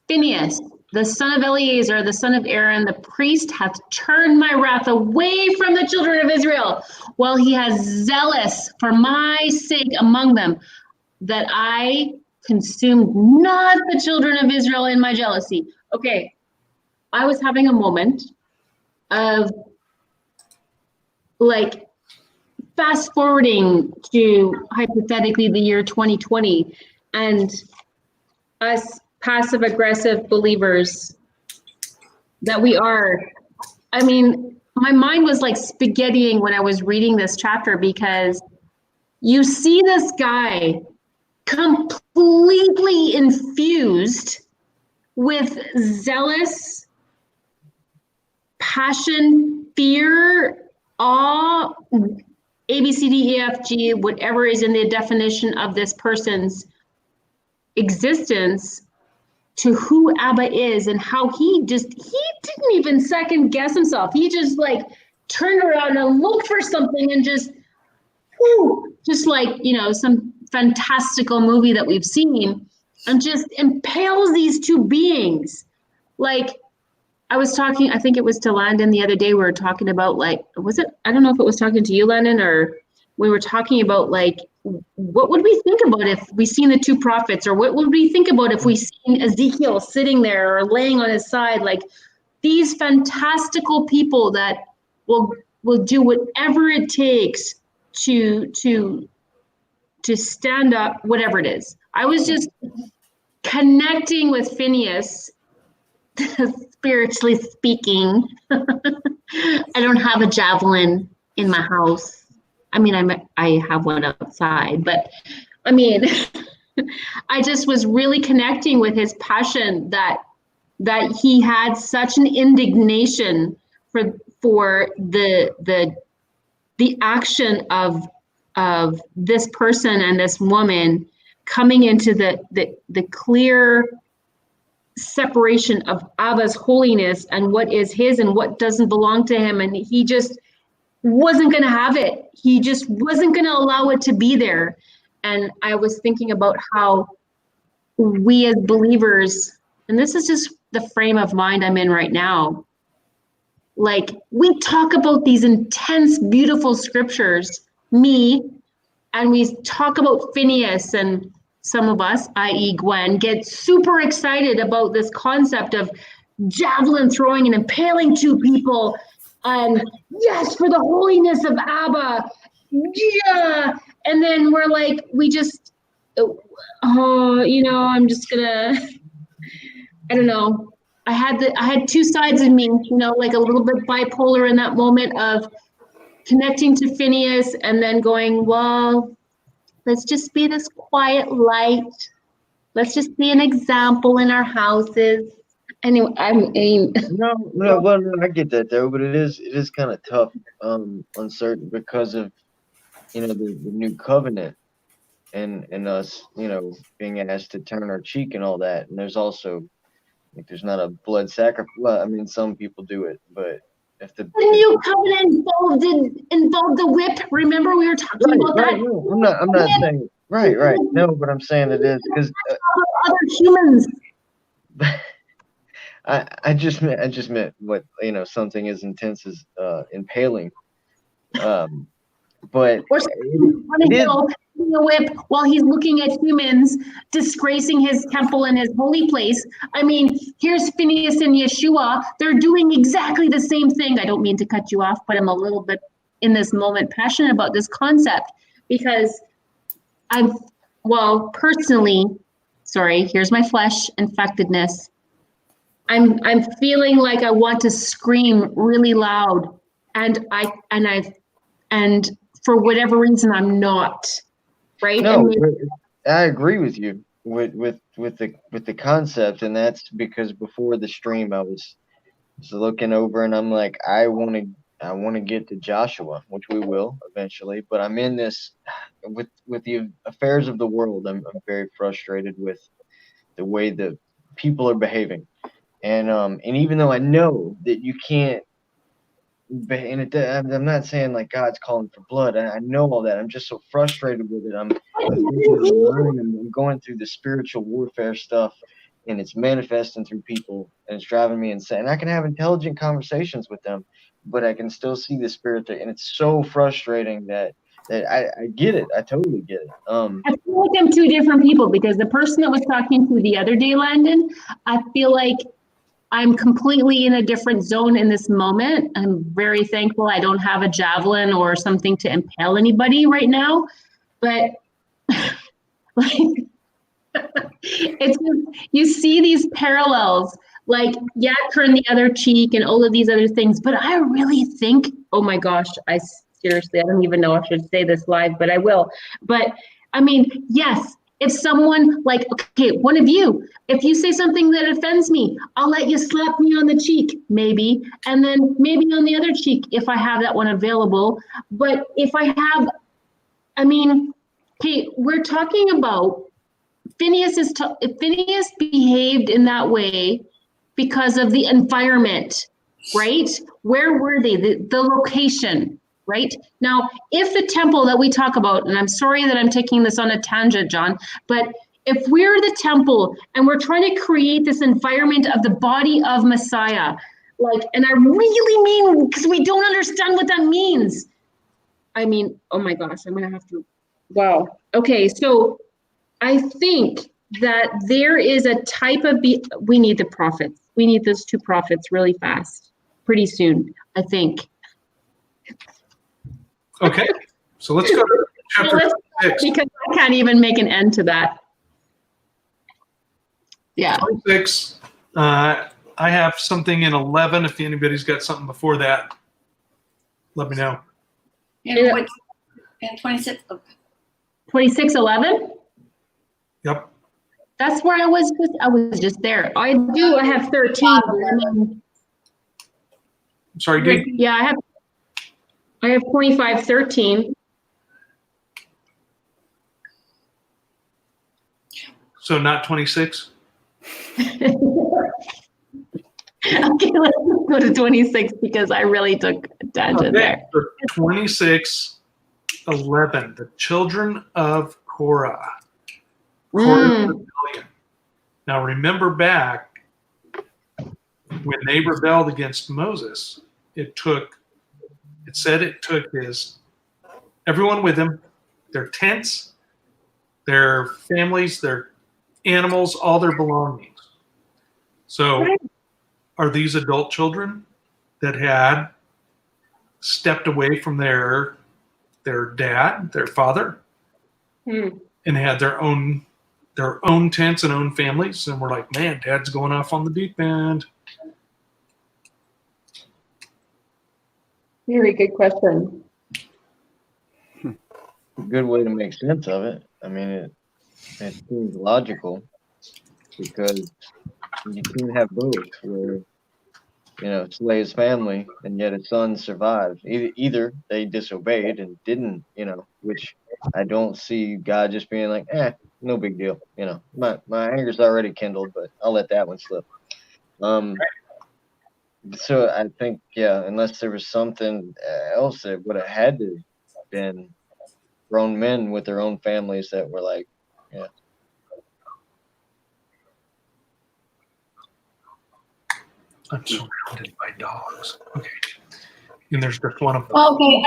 Phinehas, the son of Eleazar, the son of Aaron, the priest, hath turned my wrath away from the children of Israel, while he has zealous for my sake among them, that I consumed not the children of Israel in my jealousy. Okay, I was having a moment of like fast forwarding to hypothetically the year 2020, and us passive aggressive believers that we are. I mean, my mind was like spaghettiing when I was reading this chapter, because you see this guy completely infused with zealous passion, fear, awe, A, B, C, D, E, F, G, whatever is in the definition of this person's existence, to who Abba is and how he didn't even second guess himself. He just like turned around and looked for something and just like, some fantastical movie that we've seen, and just impales these two beings. Like, I was talking, I think it was to Landon the other day, we were talking about like, I don't know if it was talking to you, Landon, or we were talking about like, what would we think about if we seen the two prophets, or what would we think about if we seen Ezekiel sitting there or laying on his side? Like, these fantastical people that will do whatever it takes to stand up, whatever it is. I was just connecting with Phinehas, spiritually speaking. I don't have a javelin in my house. I mean, I have one outside, but I mean, I just was really connecting with his passion that he had such an indignation for the action of this person and this woman coming into the clear separation of Abba's holiness and what is his and what doesn't belong to him, and he just wasn't going to have it. He just wasn't going to allow it to be there. And I was thinking about how we as believers, and this is just the frame of mind I'm in right now, like, we talk about these intense, beautiful scriptures, and we talk about Phinehas, and some of us, i.e. Gwen, get super excited about this concept of javelin throwing and impaling two people, and yes, for the holiness of Abba, yeah. And then we're like, I'm just gonna, I don't know. I had two sides of me, you know, like a little bit bipolar in that moment of connecting to Phineas and then going, well, let's just be this quiet light. Let's just be an example in our houses. Anyway, I mean, Well, no, I get that though, but it is kind of tough, uncertain because of, you know, the new covenant and us, you know, being asked to turn our cheek and all that. And there's also, like, there's not a blood sacrifice. Well, I mean, some people do it, but if the the new covenant involved the whip. Remember we were talking about that? no, I'm not saying right. No, but I'm saying it is because Other humans. I just meant what, you know, something as intense as impaling. But Or it is, a whip while he's looking at humans disgracing his temple and his holy place. I mean, here's Phineas and Yeshua. They're doing exactly the same thing. I don't mean to cut you off, but I'm a little bit in this moment passionate about this concept because personally, sorry, here's my flesh infectedness. I'm feeling like I want to scream really loud and for whatever reason I'm not. Right? no, I agree with you with the concept, and that's because before the stream I was looking over and I'm like, I want to get to Joshua, which we will eventually, but I'm in this with the affairs of the world. I'm very frustrated with the way that people are behaving, and even though I know that you can't. I'm not saying like God's calling for blood. I know all that. I'm just so frustrated with it. I'm going through the spiritual warfare stuff, and it's manifesting through people, and it's driving me insane. And I can have intelligent conversations with them, but I can still see the spirit there, and it's so frustrating that I get it. I totally get it. I feel like I'm two different people because the person that was talking to the other day, Landon, I feel like I'm completely in a different zone in this moment. I'm very thankful I don't have a javelin or something to impale anybody right now. But like, it's you see these parallels, like turn the other cheek and all of these other things. But I really think, oh my gosh, I don't even know if I should say this live, but I will. But I mean, yes. If someone like, okay, one of you, if you say something that offends me, I'll let you slap me on the cheek, maybe. And then maybe on the other cheek, if I have that one available. But if I have, I mean, okay, we're talking about Phineas behaved in that way because of the environment, right? Where were they? The location. Right? Now, if the temple that we talk about, and I'm sorry that I'm taking this on a tangent, John, but if we're the temple and we're trying to create this environment of the body of Messiah, like, and I really mean, because we don't understand what that means. I mean, oh my gosh, I'm going to have to, wow. Okay, so I think that there is a type of, we need the prophets. We need those two prophets really fast, pretty soon, I think. Okay, so let's go to chapter 6. Because I can't even make an end to that. Yeah. 26. I have something in 11. If anybody's got something before that, let me know. And 26. 26:11? Yep. That's where I was just there. I have 13. Sorry, Dave. Yeah, I have 25:13. So not 26? Okay, let's go to 26 because I really took a tangent there. So 26:11. The children of Korah. Korah's rebellion. Now remember back when they rebelled against Moses, it said it took everyone with him, their tents, their families, their animals, all their belongings. So are these adult children that had stepped away from their dad, their father, and had their own their own tents and own families, and we're like, man, Dad's going off on the deep end. Very good question. A good way to make sense of it. I mean, it seems logical because you can't have both where, slay his family and yet his son survived. Either they disobeyed and didn't, which I don't see God just being like, no big deal. My anger's already kindled, but I'll let that one slip. So I think, unless there was something else that would have had to been grown men with their own families that were like, I'm surrounded by dogs. Okay. And there's just one of them. Okay,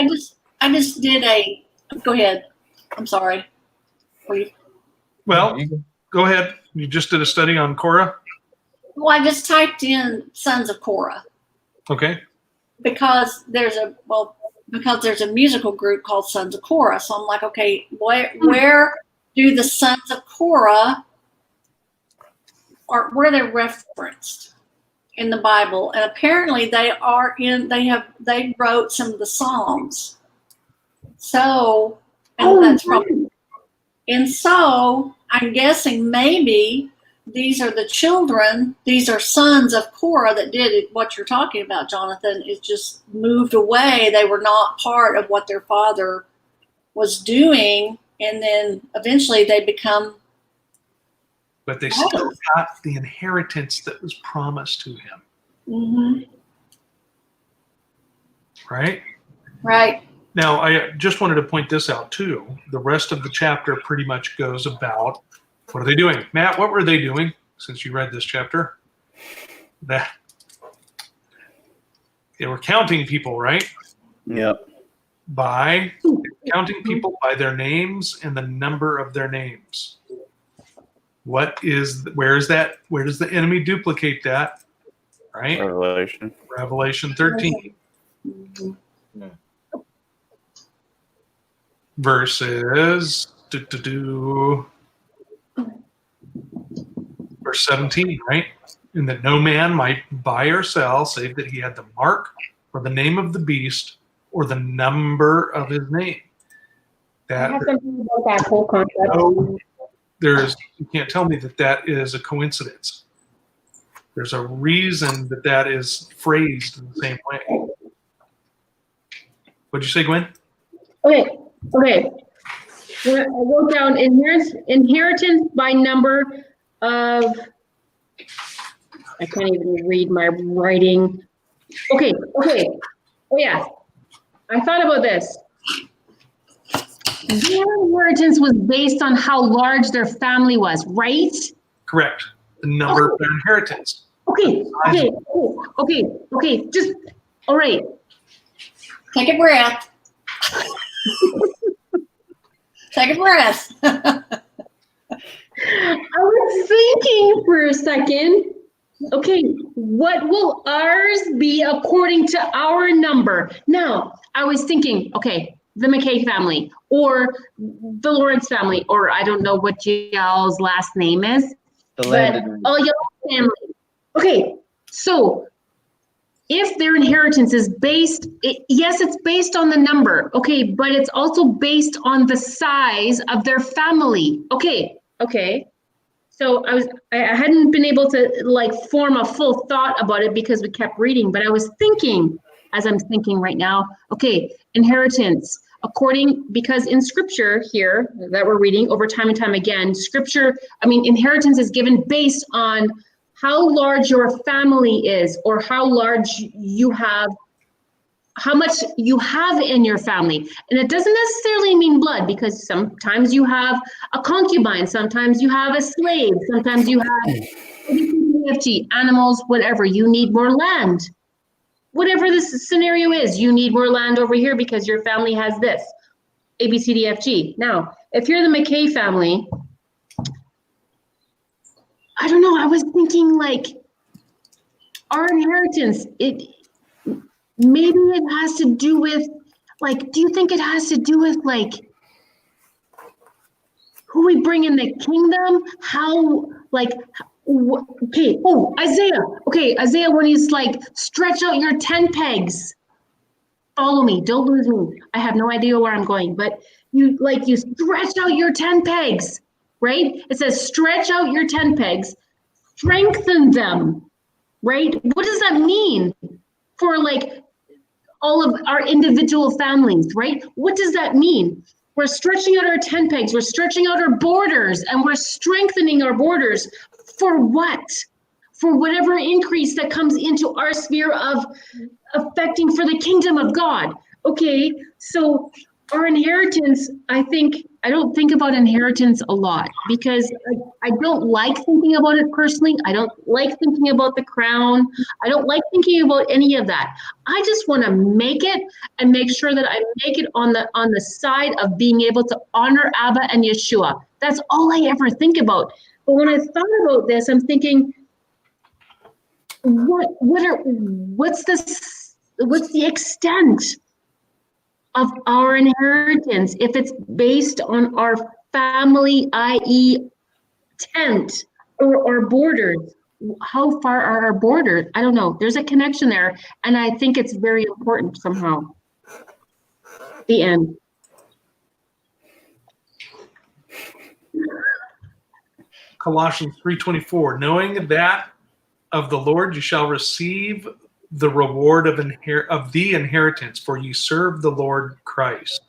I just did a. Go ahead. I'm sorry. Well, go ahead. You just did a study on Korah? Well, I just typed in sons of Korah Okay. because there's a musical group called Sons of Korah. So I'm like, okay, where do the sons of Korah where they're referenced in the Bible? And apparently they wrote some of the Psalms. So, that's probably, and so I'm guessing maybe these are the children, these are sons of Korah that did it. What you're talking about, Jonathan, is just moved away. They were not part of what their father was doing. And then eventually they become. But they still got the inheritance that was promised to him. Mm-hmm. Right? Right. Now, I just wanted to point this out too. The rest of the chapter pretty much goes about what are they doing? Matt, what were they doing since you read this chapter? That they were counting people, right? Yep. By counting people by their names and the number of their names. Where does the enemy duplicate that? Right? Revelation 13. Mm-hmm. Verses verse 17, right? And that no man might buy or sell save that he had the mark or the name of the beast or the number of his name. I have something about that whole concept. You can't tell me that is a coincidence. There's a reason that is phrased in the same way. What'd you say, Gwen? Okay. When I wrote down inheritance by number of. I can't even read my writing. Okay. Oh yeah, I thought about this. Their inheritance was based on how large their family was, right? Correct. The number of their inheritance. Okay. Just all right. Take a breath. Take a breath. I was thinking for a second. Okay, what will ours be according to our number? Now, I was thinking, okay, the McKay family or the Lawrence family, or I don't know what y'all's last name is. The Landon. All y'all family. Okay, so if their inheritance is based, yes, it's based on the number, okay, but it's also based on the size of their family. Okay. So I hadn't been able to form a full thought about it because we kept reading, but I was thinking, as I'm thinking right now, okay, inheritance, because in scripture here that we're reading over time and time again, inheritance is given based on how large your family is or how large how much you have in your family. And it doesn't necessarily mean blood, because sometimes you have a concubine, sometimes you have a slave, sometimes you have ABCDFG, animals, whatever. You need more land. Whatever this scenario is, you need more land over here because your family has this, ABCDFG. Now, if you're the McKay family, I don't know, I was thinking our inheritance, maybe it has to do with, do you think it has to do with, who we bring in the kingdom, how, like, okay, oh, Isaiah. Okay, Isaiah, when he's like, stretch out your tent pegs. Follow me, don't lose me. I have no idea where I'm going, but you stretch out your tent pegs, right? It says stretch out your tent pegs, strengthen them, right? What does that mean for like all of our individual families, right? What does that mean? We're stretching out our tent pegs, we're stretching out our borders, and we're strengthening our borders for what? For whatever increase that comes into our sphere of affecting for the kingdom of God. Okay, so our inheritance, I don't think about inheritance a lot because I don't like thinking about it personally. I don't like thinking about the crown. I don't like thinking about any of that. I just want to make it and make sure that I make it on the side of being able to honor Abba and Yeshua. That's all I ever think about. But when I thought about this, I'm thinking, what's the extent of our inheritance if it's based on our family, i.e. tent or our borders? How far are our borders? I don't know. There's a connection there, and I think it's very important somehow. The end. Colossians 3:24, knowing that of the Lord you shall receive the reward of the inheritance, for ye serve the Lord Christ.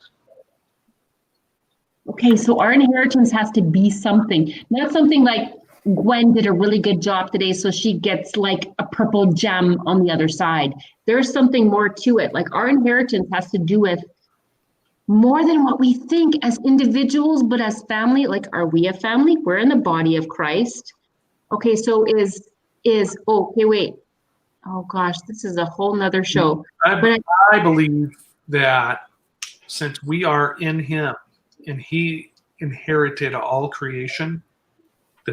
Okay, so our inheritance has to be something, not something like Gwen did a really good job today, so she gets like a purple gem on the other side. There's something more to it. Like our inheritance has to do with more than what we think as individuals, but as family. Like, are we a family? We're in the body of Christ. Okay, so okay, wait. Oh gosh, this is a whole nother show. I believe that since we are in him and he inherited all creation,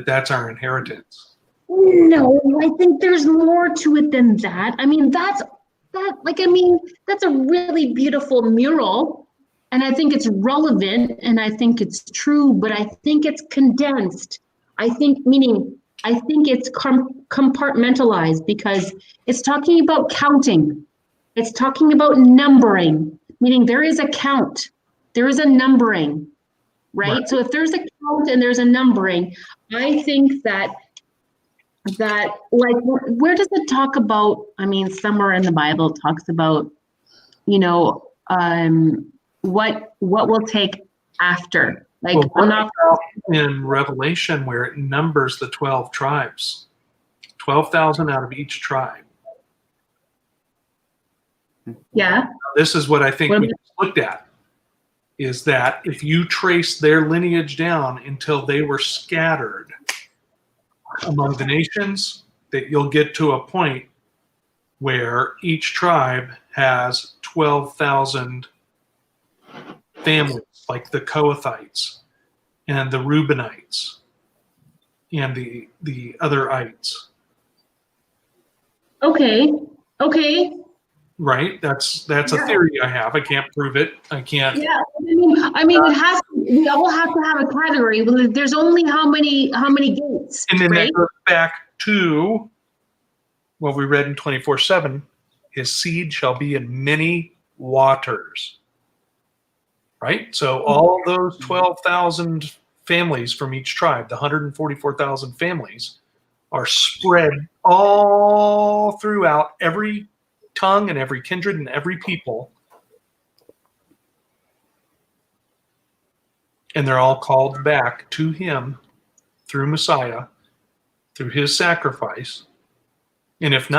that's our inheritance. No, I think there's more to it than that. I mean, that's a really beautiful mural, and I think it's relevant and I think it's true, but I think it's condensed. I think it's compartmentalized because it's talking about counting. It's talking about numbering, meaning there is a count. There is a numbering, right? So if there's a count and there's a numbering, I think that like, where does it talk about? I mean, somewhere in the Bible it talks about, what will take after. Like, in Revelation, where it numbers the 12 tribes, 12,000 out of each tribe. Yeah. This is what I think we looked at, is that if you trace their lineage down until they were scattered among the nations, that you'll get to a point where each tribe has 12,000 families, like the Kohathites and the Reubenites and the other ites. Okay. Right? That's a theory I have. I can't prove it. I can't. Yeah. I mean, we all have to have a category. There's only how many gates. And then right? that goes back to what we read in 24:7. His seed shall be in many waters. Right? So all those 12,000 families from each tribe, the 144,000 families, are spread all throughout every tongue and every kindred and every people. And they're all called back to him through Messiah, through his sacrifice. And if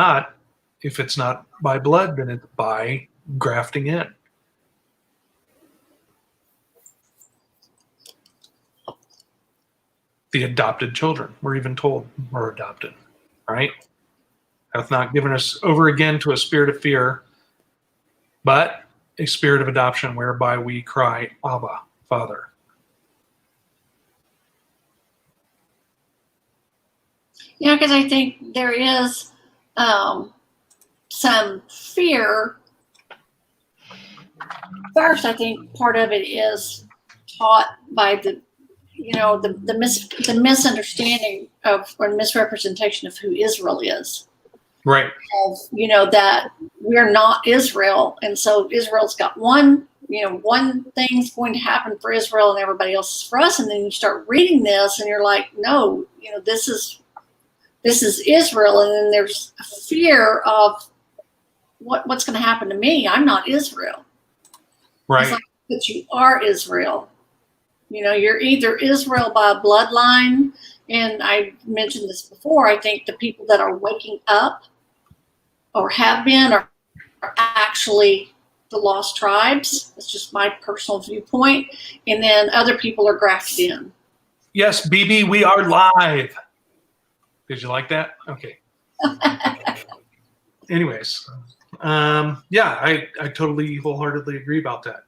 it's not by blood, then it's by grafting in. The adopted children, we're even told we're adopted, right? Hath not given us over again to a spirit of fear, but a spirit of adoption whereby we cry, Abba, Father. Yeah, because I think there is some fear. First, I think part of it is taught by the the misunderstanding of or misrepresentation of who Israel is. Right. Of, that we're not Israel, and so Israel's got one thing's going to happen for Israel and everybody else is for us, and then you start reading this and you're like, no, this is Israel, and then there's a fear of what's going to happen to me. I'm not Israel. Right. It's like, but you are Israel. You're either Israel by bloodline, and I mentioned this before, I think the people that are waking up or have been are actually the lost tribes. That's just my personal viewpoint. And then other people are grafted in. Yes, BB, we are live. Did you like that? Okay. Anyways, yeah, I totally wholeheartedly agree about that.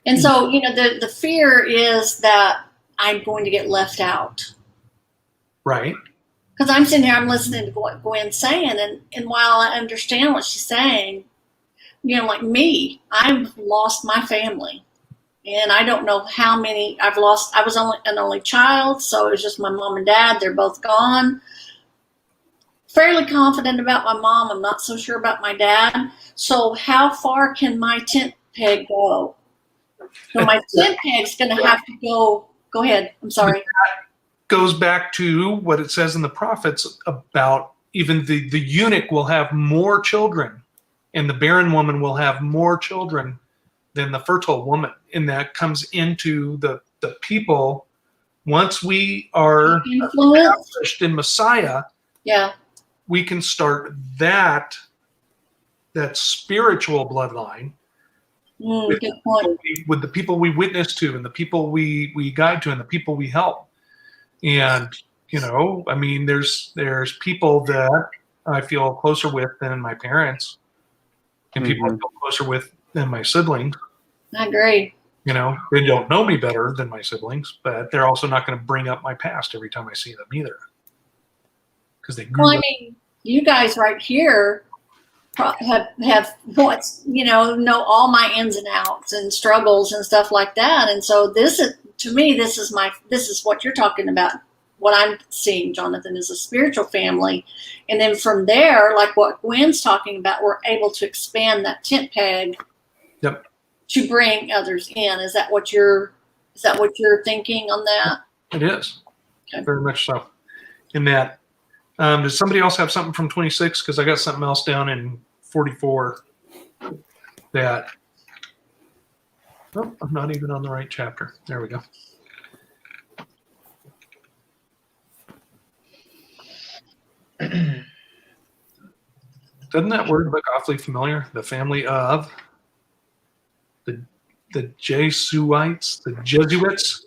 And so, the fear is that I'm going to get left out. Right. Because I'm sitting here, I'm listening to what Gwen's saying, and while I understand what she's saying, like me, I've lost my family. And I don't know how many I've lost. I was an only child, so it was just my mom and dad. They're both gone. Fairly confident about my mom. I'm not so sure about my dad. So how far can my tent peg go? So my tent peg's going to have to go. Go ahead. I'm sorry. Goes back to what it says in the prophets about even the eunuch will have more children, and the barren woman will have more children than the fertile woman. And that comes into the people. Once we are established in Messiah, yeah, we can start that spiritual bloodline good point. with the people we witness to and the people we guide to and the people we help. And, I mean, there's people that I feel closer with than my parents, and people I feel closer with than my siblings. I agree. They don't know me better than my siblings, but they're also not going to bring up my past every time I see them either. Because they grew up. I mean, you guys right here have what's, know all my ins and outs and struggles and stuff like that. And so this is, to me, this is what you're talking about. What I'm seeing, Jonathan, is a spiritual family. And then from there, like what Gwen's talking about, we're able to expand that tent peg. Yep. To bring others in. Is that what you're thinking on that? It is. Okay. Very much so. In that, does somebody else have something from 26? Because I got something else down in 44 that, I'm not even on the right chapter. There we go. Doesn't that word look awfully familiar? The family of the Jesuites, the Jesuits.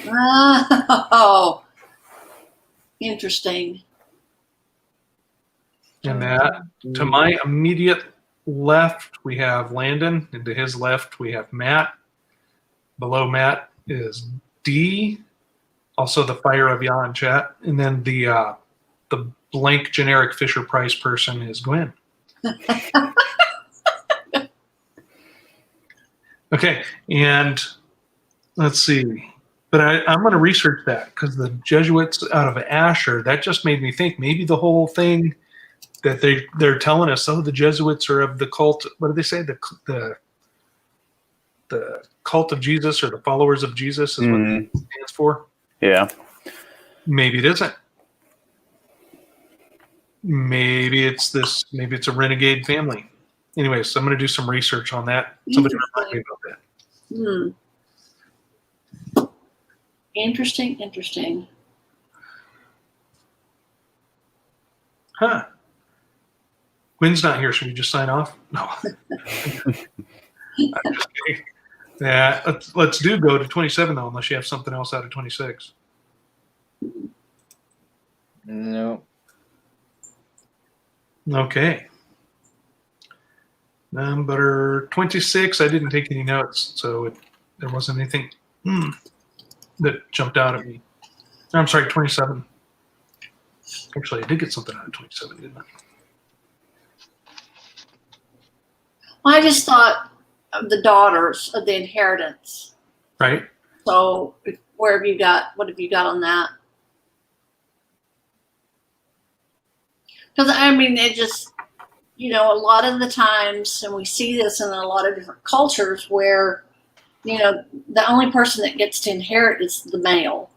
Oh, interesting. And that, to my immediate left, we have Landon, and to his left, we have Matt. Below Matt is D, also the Fire of Yah in chat, and then the blank generic Fisher Price person is Gwen. Okay, and let's see. But I'm going to research that because the Jesuits out of Asher, that just made me think maybe the whole thing that they're telling us, the Jesuits are of the cult. What do they say? The cult of Jesus or the followers of Jesus is what it stands for. Yeah. Maybe it isn't. Maybe it's a renegade family. Anyway, so I'm going to do some research on that. Somebody remind me about that. Interesting. Huh. Gwen's not here. Should we just sign off? No. I'm just kidding. Yeah, let's go to 27 though, unless you have something else out of 26. No. Okay. Number 26, I didn't take any notes, so there wasn't anything that jumped out at me. I'm sorry, 27. Actually, I did get something out of 27, didn't I? I just thought of the daughters of the inheritance. Right. So what have you got on that? Because I mean, it just, a lot of the times, and we see this in a lot of different cultures where, the only person that gets to inherit is the male.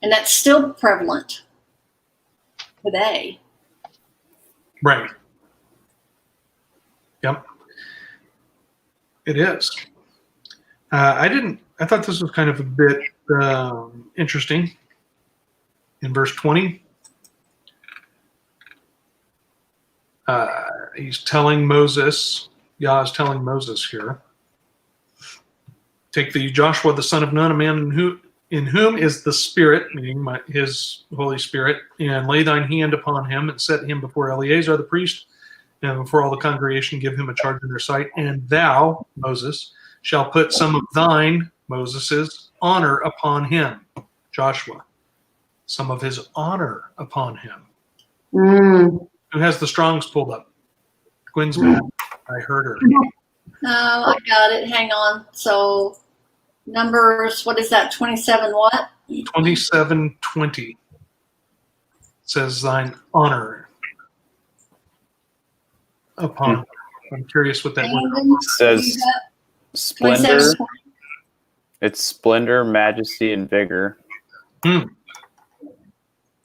And that's still prevalent today. Right. Yep. It is. I thought this was kind of a bit interesting. In verse 20, he's telling Moses, Yah is telling Moses here, take thee Joshua the son of Nun, a man in whom is the Spirit, meaning his Holy Spirit, and lay thine hand upon him and set him before Eleazar the priest, and before all the congregation give him a charge in their sight. And thou, Moses, shall put some of thine, Moses's, honor upon him, Joshua, some of his honor upon him. Mm. Who has the Strongs pulled up? Gwen's back. I heard her. I got it. Hang on. So Numbers, what is that? 27 what? 27:20 says thine honor upon. I'm curious what that word. It says splendor. 27. It's splendor, majesty, and vigor.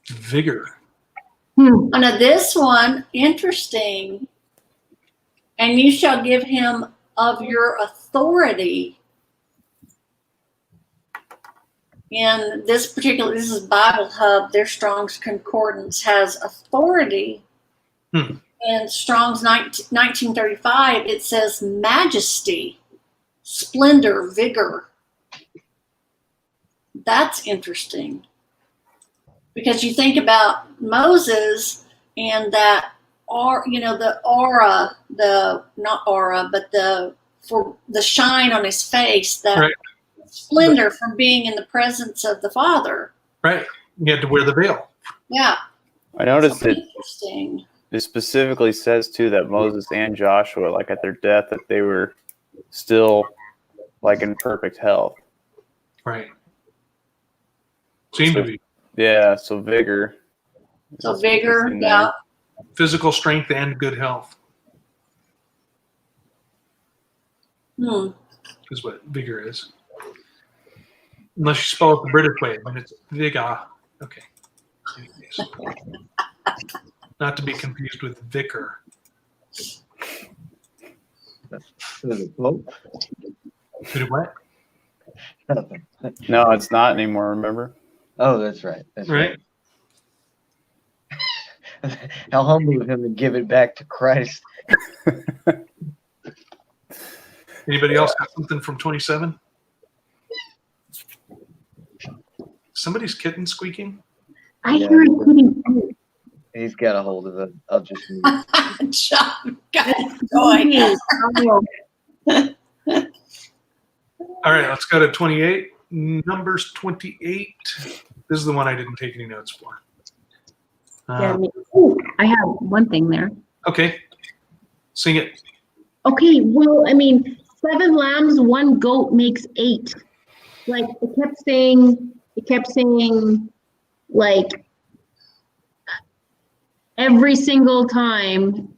Vigor. Hmm. Oh, now this one, interesting. And you shall give him of your authority. In this is Bible Hub. Their Strong's Concordance has authority. In Strong's 1935, it says majesty, splendor, vigor. That's interesting. Because you think about Moses and that, the aura, for the shine on his face, that Right. splendor from being in the presence of the Father. Right. You had to wear the veil. Yeah. I noticed it Interesting. specifically says too that Moses and Joshua, like at their death, that they were still like in perfect health. Right. Seemed to be. Yeah, so vigor. So vigor, in there. yeah. Physical strength and good health is what vigor is. Unless you spell it the British way, then it's vigor. Okay. Not to be confused with vicar. Oh, Who did what? nothing. No, it's not anymore, remember? Oh, that's right. That's Right. How humble of him to give it back to Christ. Anybody else got something from 27? Somebody's kitten squeaking? I Yeah. hear it kitty too. He's got a hold of it. I'll just mute. John got it going. Oh, All right, let's go to 28. Numbers 28. This is the one I didn't take any notes for. yeah, ooh, I have one thing there. Okay. Sing it. Okay, well, I mean, 7 lambs, 1 goat makes 8. Like it kept saying, like every single time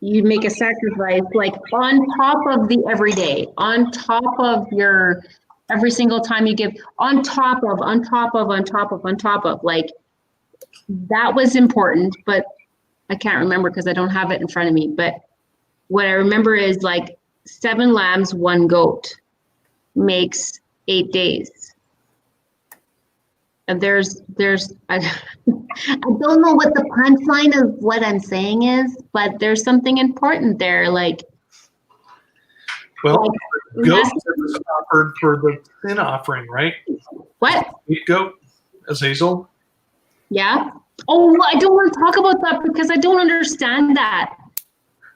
you make a sacrifice, like on top of the everyday, on top of your every single time you give, on top of, like that was important, but I can't remember because I don't have it in front of me. But what I remember is like 7 lambs, 1 goat makes 8 days. And there's I don't know what the punchline of what I'm saying is, but there's something important there. Like, Well, like goat was offered for the sin offering, right? what? Goat, Azazel. Yeah. Oh, I don't want to talk about that because I don't understand that.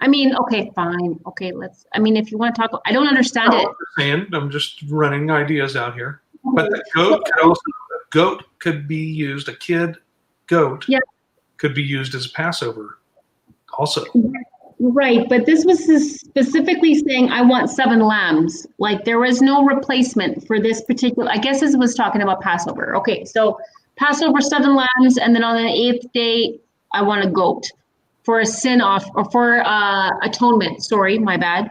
I mean, okay, fine. Okay, if you want to talk, I don't understand it. I'm just running ideas out here. But the goat could be used, a kid goat Yeah. could be used as a Passover also. Right, but this was specifically saying I want 7 lambs. Like there was no replacement for this particular. I guess this was talking about Passover. Okay, so Passover 7 lambs, and then on the 8th day I want a goat for a sin off or for atonement. Sorry, my bad.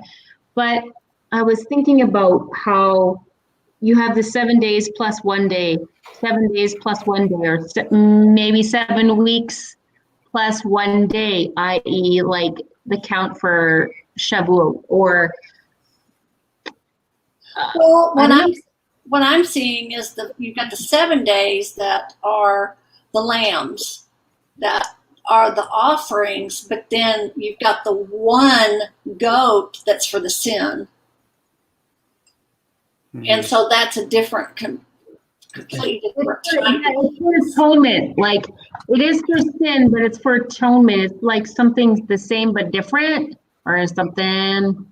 But I was thinking about how you have the 7 days plus 1 day, 7 days plus 1 day, or maybe 7 weeks plus 1 day, i.e., like the count for Shavuot, or Well, I don't know. what I'm seeing is you've got the 7 days that are the lambs, that are the offerings, but then you've got the one goat that's for the sin. And so that's a different, completely different time. It's for atonement. Like it is for sin, but it's for atonement. It's like something's the same but different, or something.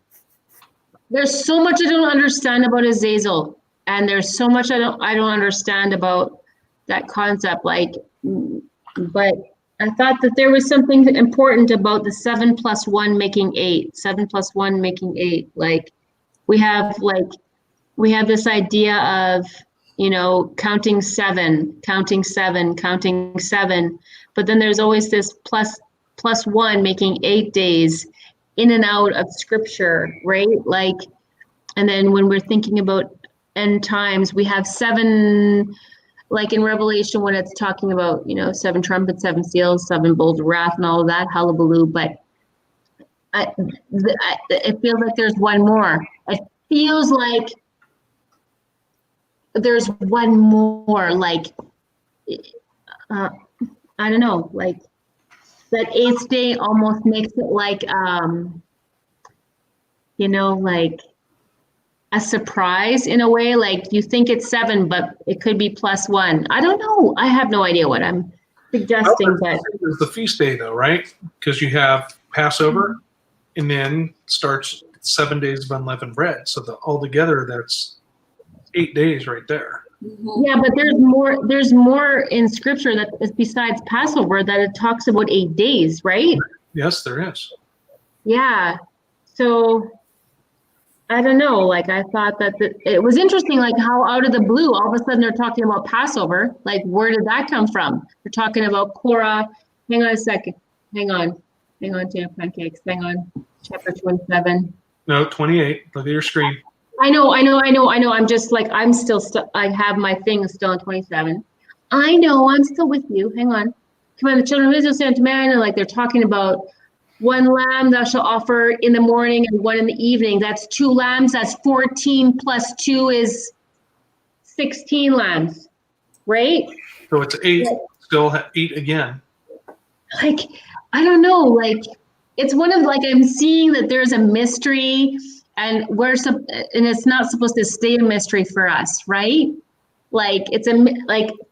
There's so much I don't understand about Azazel, and there's so much I don't understand about that concept. Like, but I thought that there was something important about the 7 plus 1 making 8. 7 plus 1 making 8. Like we have this idea of, you know, counting 7, counting 7, counting 7, but then there's always this plus 1 making 8 days in and out of scripture, right? Like, and then when we're thinking about end times, we have 7, like in Revelation when it's talking about, you know, 7 trumpets, 7 seals, 7 bowls of wrath, and all of that hullabaloo. But it feels like there's one more. It feels like there's one more, like, I don't know, like that 8th day almost makes it like, you know, like a surprise in a way. Like you think it's 7, but it could be plus 1. I don't know. I have no idea what I'm suggesting, but There's the feast day though, right? Because you have Passover, and then starts 7 days of unleavened bread. So altogether, that's 8 days right there. Mhm. yeah, but there's more in scripture that is besides Passover that it talks about 8 days, right? Yes, there is. Yeah. So I don't know. Like I thought that it was interesting, like how out of the blue, all of a sudden they're talking about Passover. Like where did that come from? They're talking about Korah. Hang on a second. Hang on, Jam Pancakes. Hang on. Chapter 27. No, 28. Look at your screen. I know. I'm just like, I'm still, I have my thing still on 27. I know, I'm still with you. Hang on. Come on, the children of Israel said unto man, and like they're talking about 1 lamb thou shalt offer in the morning and 1 in the evening. That's 2 lambs. That's 14 plus 2 is 16 lambs, right? So it's 8, still 8 again. Like, I don't know. Like, it's one of, like, I'm seeing that there's a mystery, and and it's not supposed to stay a mystery for us, right? Like it's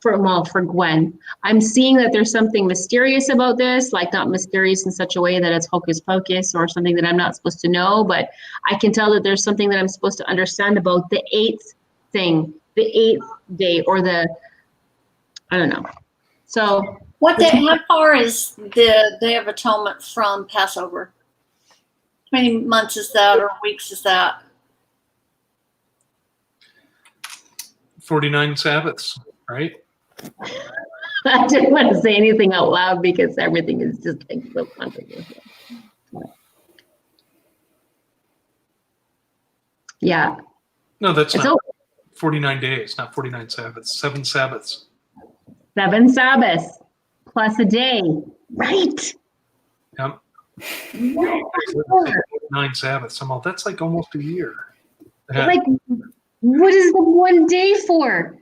for Gwen, I'm seeing that there's something mysterious about this, like not mysterious in such a way that it's hocus pocus or something that I'm not supposed to know, but I can tell that there's something that I'm supposed to understand about the 8th thing, the 8th day, or I don't know. So How far is the Day of Atonement from Passover? How many months is that, or weeks is that? 49 Sabbaths, right? I didn't want to say anything out loud because everything is just like so controversial. Yeah. No, that's It's not over. 49 days, not 49 Sabbaths. 7 Sabbaths. 7 Sabbaths plus a day. Right. Yep. Yeah. 9 Sabbaths. That's like almost a year. Like, what is the 1 day for?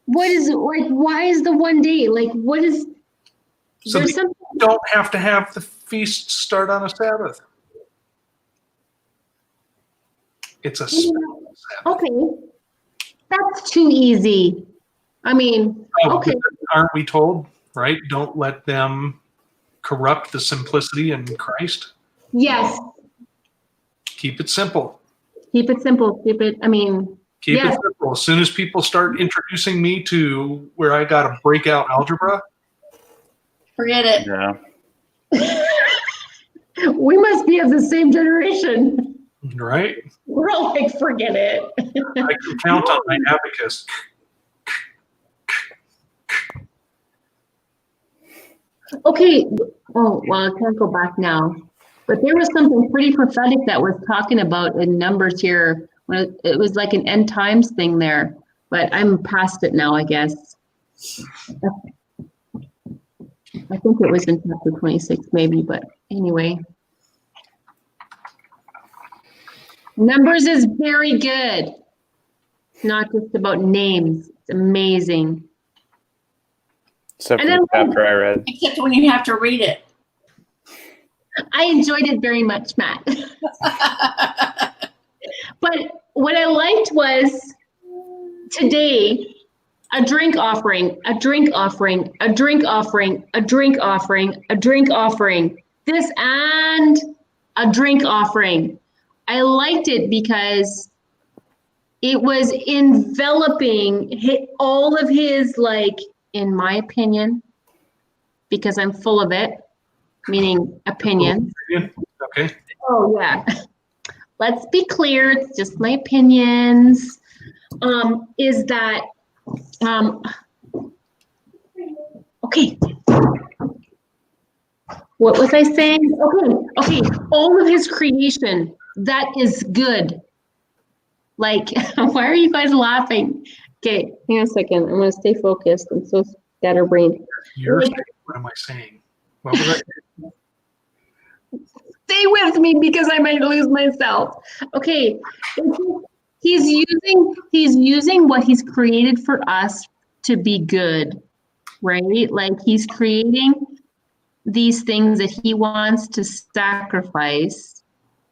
What is like? Why is the 1 day? Like, what is? So There's they something. don't have to have the feast start on a Sabbath. It's a special Sabbath. Okay, that's too easy. I mean, Oh, okay. aren't we told, right? Don't let them corrupt the simplicity in Christ. Yes. Keep it simple. Keep it simple. Keep it. I mean. Keep Yes. it simple. As soon as people start introducing me to where I got to break out algebra, Forget it. Yeah. We must be of the same generation. Right? We're all like, forget it. I can count on my abacus. Okay. Oh, well, I can't go back now. But there was something pretty prophetic that was talking about in Numbers here. When it was like an end times thing there. But I'm past it now, I guess. I think it was in chapter 26, maybe. But anyway. Numbers is very good. It's not just about names. It's amazing. Except And for the then- chapter I read. Except when you have to read it. I enjoyed it very much, Matt. But what I liked was today, a drink offering, a drink offering, a drink offering, a drink offering, a drink offering, this and a drink offering. I liked it because it was enveloping all of his, like, in my opinion, because I'm full of it, meaning opinion. Okay. Oh, yeah. Let's be clear, it's just my opinions. Is that, okay. What was I saying? Okay. All of his creation, that is good. Like, why are you guys laughing? Okay, hang on a second. I'm gonna stay focused. I'm so scatterbrained. You're Like- saying, what am I saying? What was I? Stay with me because I might lose myself. Okay, he's using what he's created for us to be good, right? Like he's creating these things that he wants to sacrifice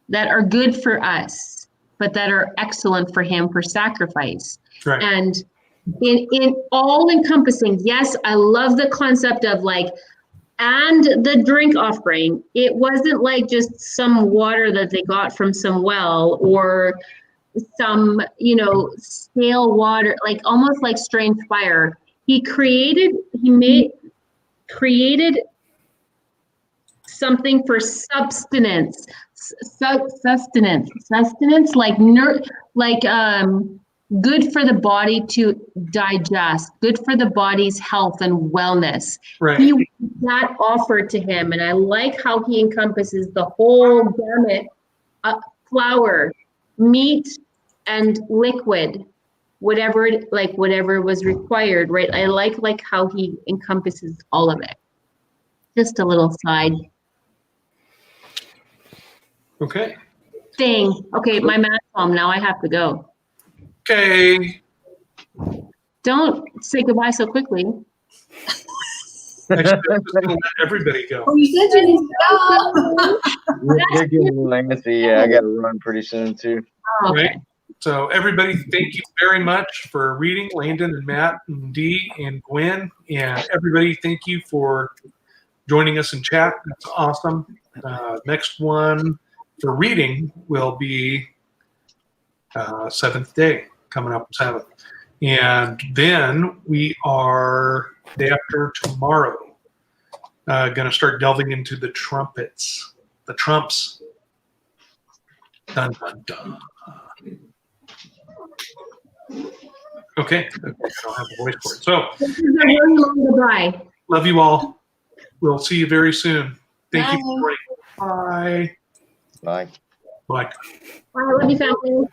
that are good for us, but that are excellent for him for sacrifice. Right. And in all encompassing, yes, I love the concept of like, and the drink offering, it wasn't like just some water that they got from some well or some, stale water, like almost like strange fire. He created something for sustenance, like good for the body to digest, good for the body's health and wellness. Right. He wants that offered to him, and I like how he encompasses the whole gamut: flour, meat, and liquid, whatever was required. Right? I like how he encompasses all of it. Just a little side Okay. thing. Okay, my math's home. Now I have to go. Okay. Don't say goodbye so quickly. Actually, I'm just gonna let everybody go. Oh, you said you didn't stop. They're getting lengthy. Yeah, I got to run pretty soon too. Oh, okay. Right. So everybody, thank you very much for reading, Landon and Matt and Dee and Gwen, and everybody, thank you for joining us in chat. That's awesome. Next one for reading will be Seventh Day, coming up 7th. And then we are, day after tomorrow, going to start delving into the trumpets, the trumps. Dun, dun, dun. Okay. I don't have a voice for it. So, This is a really long goodbye. love you all. We'll see you very soon. Thank you for joining. Bye. Bye. Bye. I love you, family.